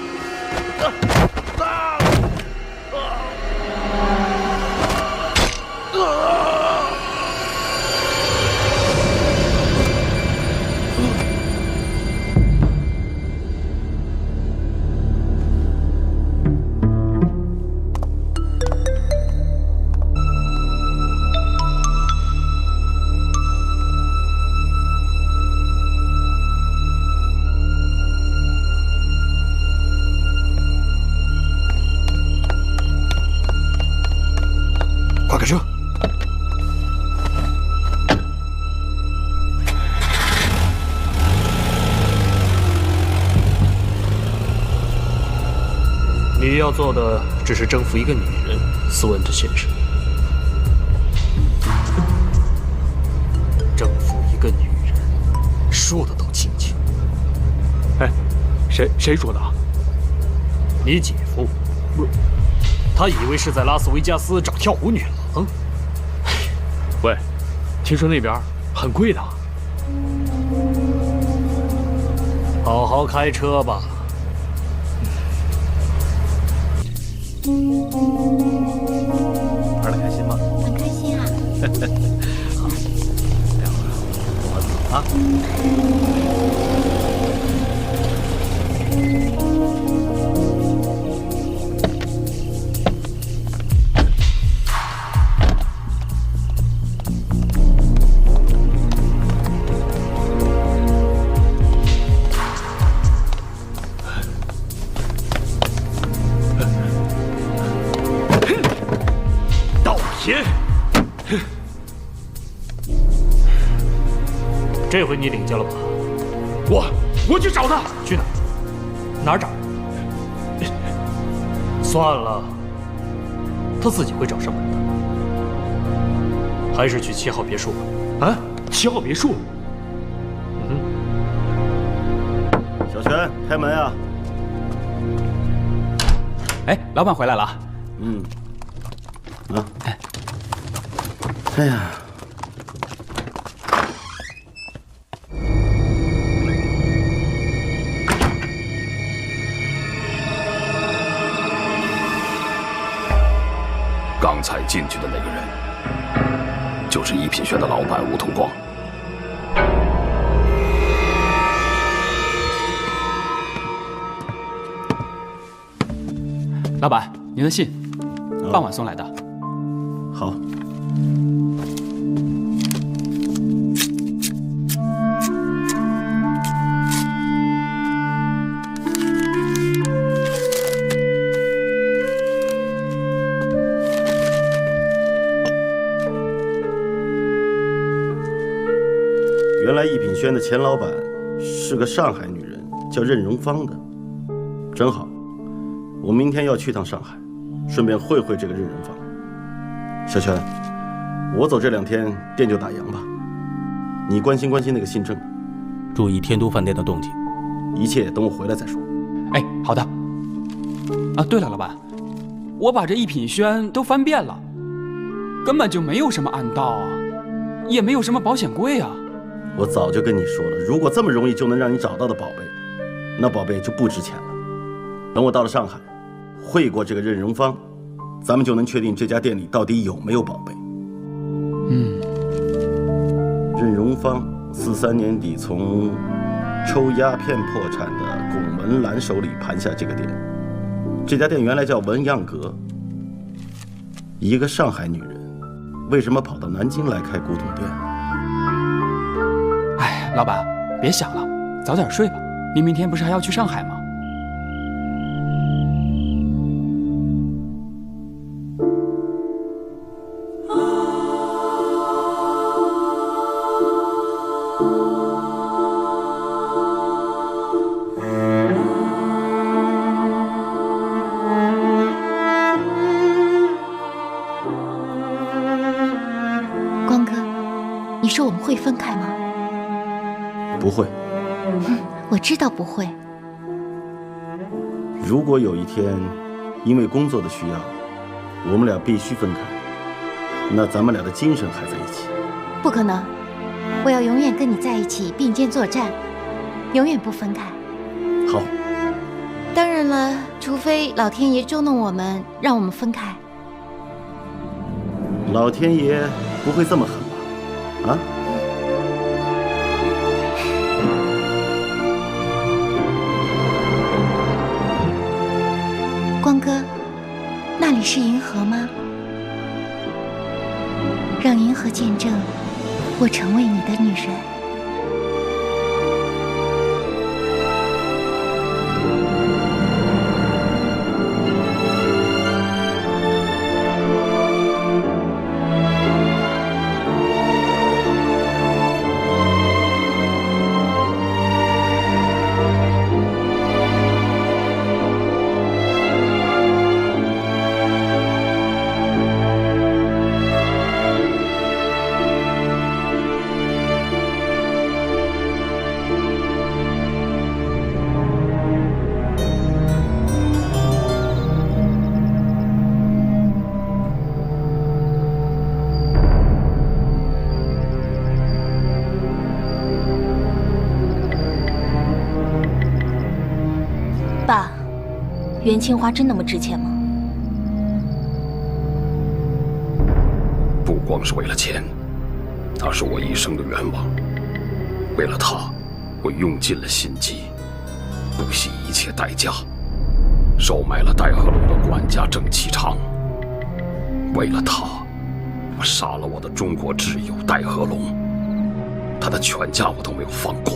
快开车！你要做的只是征服一个女人，斯文特先生。征服一个女人，说的都轻轻。哎，谁说的啊？你姐夫，不，他以为是在拉斯维加斯找跳舞女郎。喂，听说那边很贵的。好好开车吧。玩的开心吗？很开心啊。好，待会儿我走啊。这回你领教了吧？我去找他。去哪儿？哪儿找？算了，他自己会找上门的。还是去7号别墅吧。啊，7号别墅。小泉，开门啊！哎，老板回来了。啊。哎呀。刚才进去的那个人，就是一品轩的老板吴同光。老板，您的信，傍晚送来的。好。原来一品轩的前老板是个上海女人，叫任荣芳的，真好。我明天要去趟上海，顺便会会这个任荣芳。小泉，我走这2天，店就打烊吧。你关心关心那个信正，注意天都饭店的动静。一切等我回来再说。哎，好的。啊，对了，老板，我把这一品轩都翻遍了，根本就没有什么暗道啊，也没有什么保险柜啊。我早就跟你说了，如果这么容易就能让你找到的宝贝，那宝贝就不值钱了。等我到了上海，会过这个任荣芳，咱们就能确定这家店里到底有没有宝贝。任荣芳43年底从抽鸦片破产的龚文兰手里盘下这个店，这家店原来叫文样阁。一个上海女人，为什么跑到南京来开古董店？哎，老板，别想了，早点睡吧。您明天不是还要去上海吗？光哥，你说我们会分开吗？不会。我知道不会。如果有一天，因为工作的需要，我们俩必须分开，那咱们俩的精神还在一起。不可能，我要永远跟你在一起，并肩作战，永远不分开。好。当然了，除非老天爷捉弄我们，让我们分开。老天爷不会这么狠吧？啊？光哥，那里是银河吗？让银河见证我成为你的女人。袁青花真那么值钱吗？不光是为了钱，她是我一生的愿望。为了她，我用尽了心机，不惜一切代价，收买了戴河龙的管家郑启昌。为了她，我杀了我的中国挚友戴河龙，他的全家我都没有放过。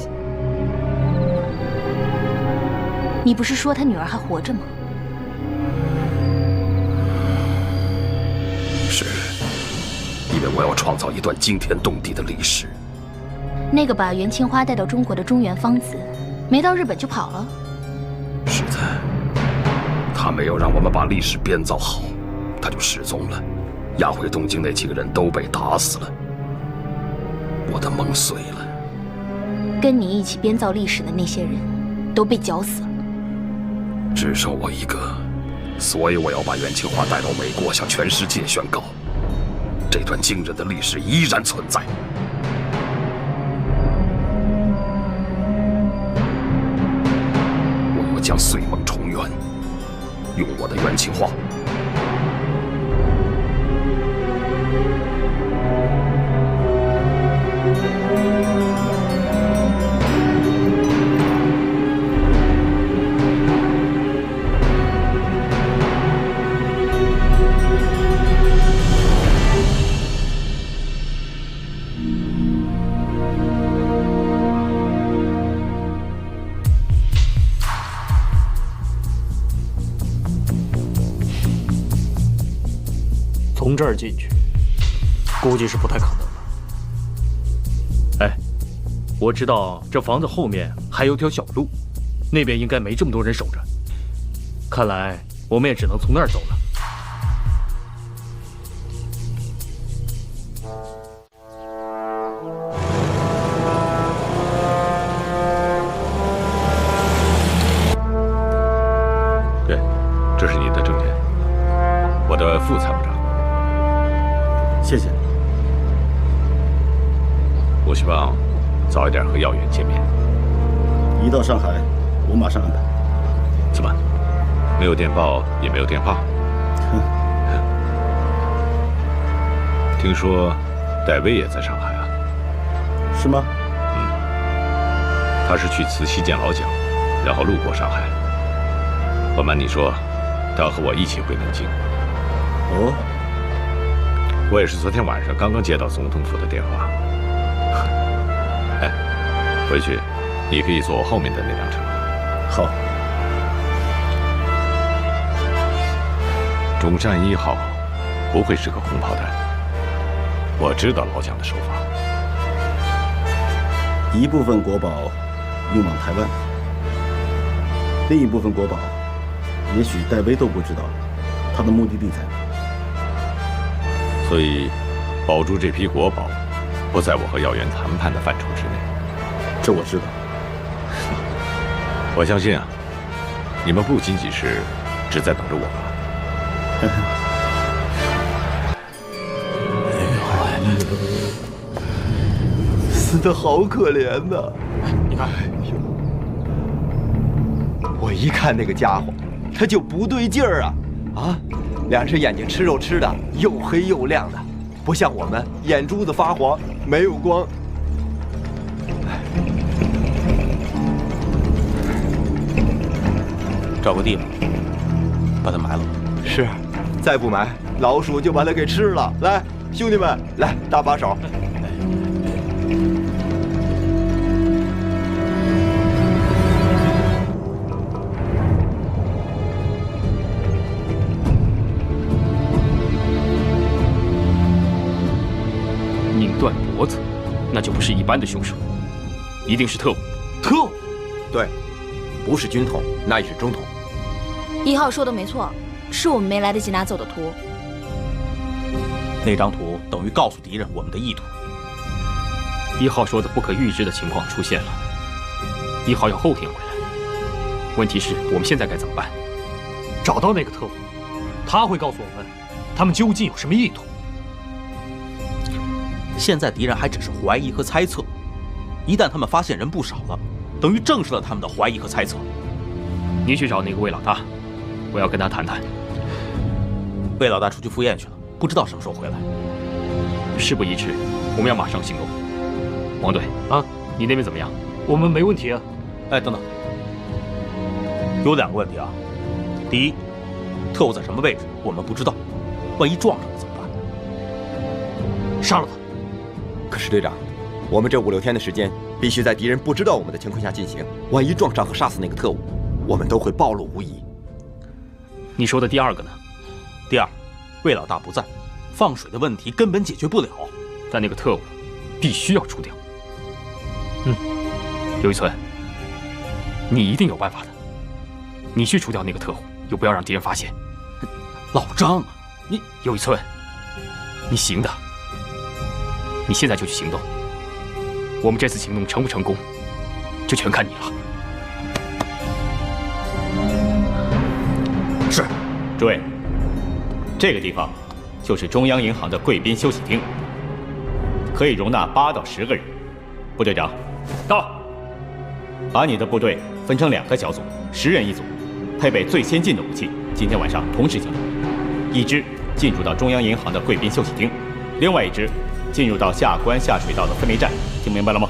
你不是说他女儿还活着吗？是，因为我要创造一段惊天动地的历史。那个把袁青花带到中国的中原芳子，没到日本就跑了？是的，他没有让我们把历史编造好，他就失踪了。押回东京那几个人都被打死了，我的梦碎了。跟你一起编造历史的那些人，都被绞死了。只剩我一个，所以我要把袁青花带到美国，向全世界宣告，这段惊人的历史依然存在。我要将岁梦重圆，用我的袁青花。从这儿进去，估计是不太可能的。哎，我知道这房子后面还有条小路，那边应该没这么多人守着。看来我们也只能从那儿走了。对，这是你的证件，我的副参谋长。谢谢。我希望早一点和耀元见面。一到上海，我马上安排。怎么，没有电报也没有电话？听说戴威也在上海啊？是吗？他是去慈溪见老蒋，然后路过上海。不瞒你说，他和我一起回南京。哦。我也是昨天晚上刚刚接到总统府的电话。哎，回去你可以坐我后面的那辆车。好。中山1号不会是个空炮弹。我知道老蒋的手法。一部分国宝运往台湾，另一部分国宝，也许戴威都不知道他的目的地在哪。所以，保住这批国宝，不在我和耀元谈判的范畴之内。这我知道。我相信啊，你们不仅仅是只在等着我吧？死得好可怜呐！你看，我一看那个家伙，他就不对劲儿啊！啊！两只眼睛吃肉吃的又黑又亮的，不像我们眼珠子发黄，没有光。找个地方把它埋了。是，再不埋，老鼠就把它给吃了。来，兄弟们，来搭把手。断脖子，那就不是一般的凶手，一定是特务。特务？对，不是军统，那也是中统。1号说的没错，是我们没来得及拿走的图。那张图等于告诉敌人我们的意图。1号说的不可预知的情况出现了，1号要后天回来。问题是我们现在该怎么办？找到那个特务，他会告诉我们他们究竟有什么意图。现在敌人还只是怀疑和猜测，一旦他们发现人不少了，等于证实了他们的怀疑和猜测。你去找那个魏老大，我要跟他谈谈。魏老大出去赴宴去了，不知道什么时候回来。事不宜迟，我们要马上行动。王队啊，你那边怎么样？我们没问题啊。哎，等等，有2个问题啊。第一，特务在什么位置，我们不知道，万一撞上了怎么办？杀了他。可是队长，我们这5、6天的时间，必须在敌人不知道我们的情况下进行。万一撞上和杀死那个特务，我们都会暴露无遗。你说的第2个呢？第2，魏老大不在，放水的问题根本解决不了。但那个特务必须要除掉。刘一村，你一定有办法的。你去除掉那个特务，又不要让敌人发现。老张，你刘一村，你行的。你现在就去行动。我们这次行动成不成功，就全看你了。是，诸位，这个地方就是中央银行的贵宾休息厅，可以容纳8到10个人。部队长，到。把你的部队分成2个小组，10人一组，配备最先进的武器。今天晚上同时行动，一支进入到中央银行的贵宾休息厅，另外一支进入到下关下水道的分离站。听明白了吗？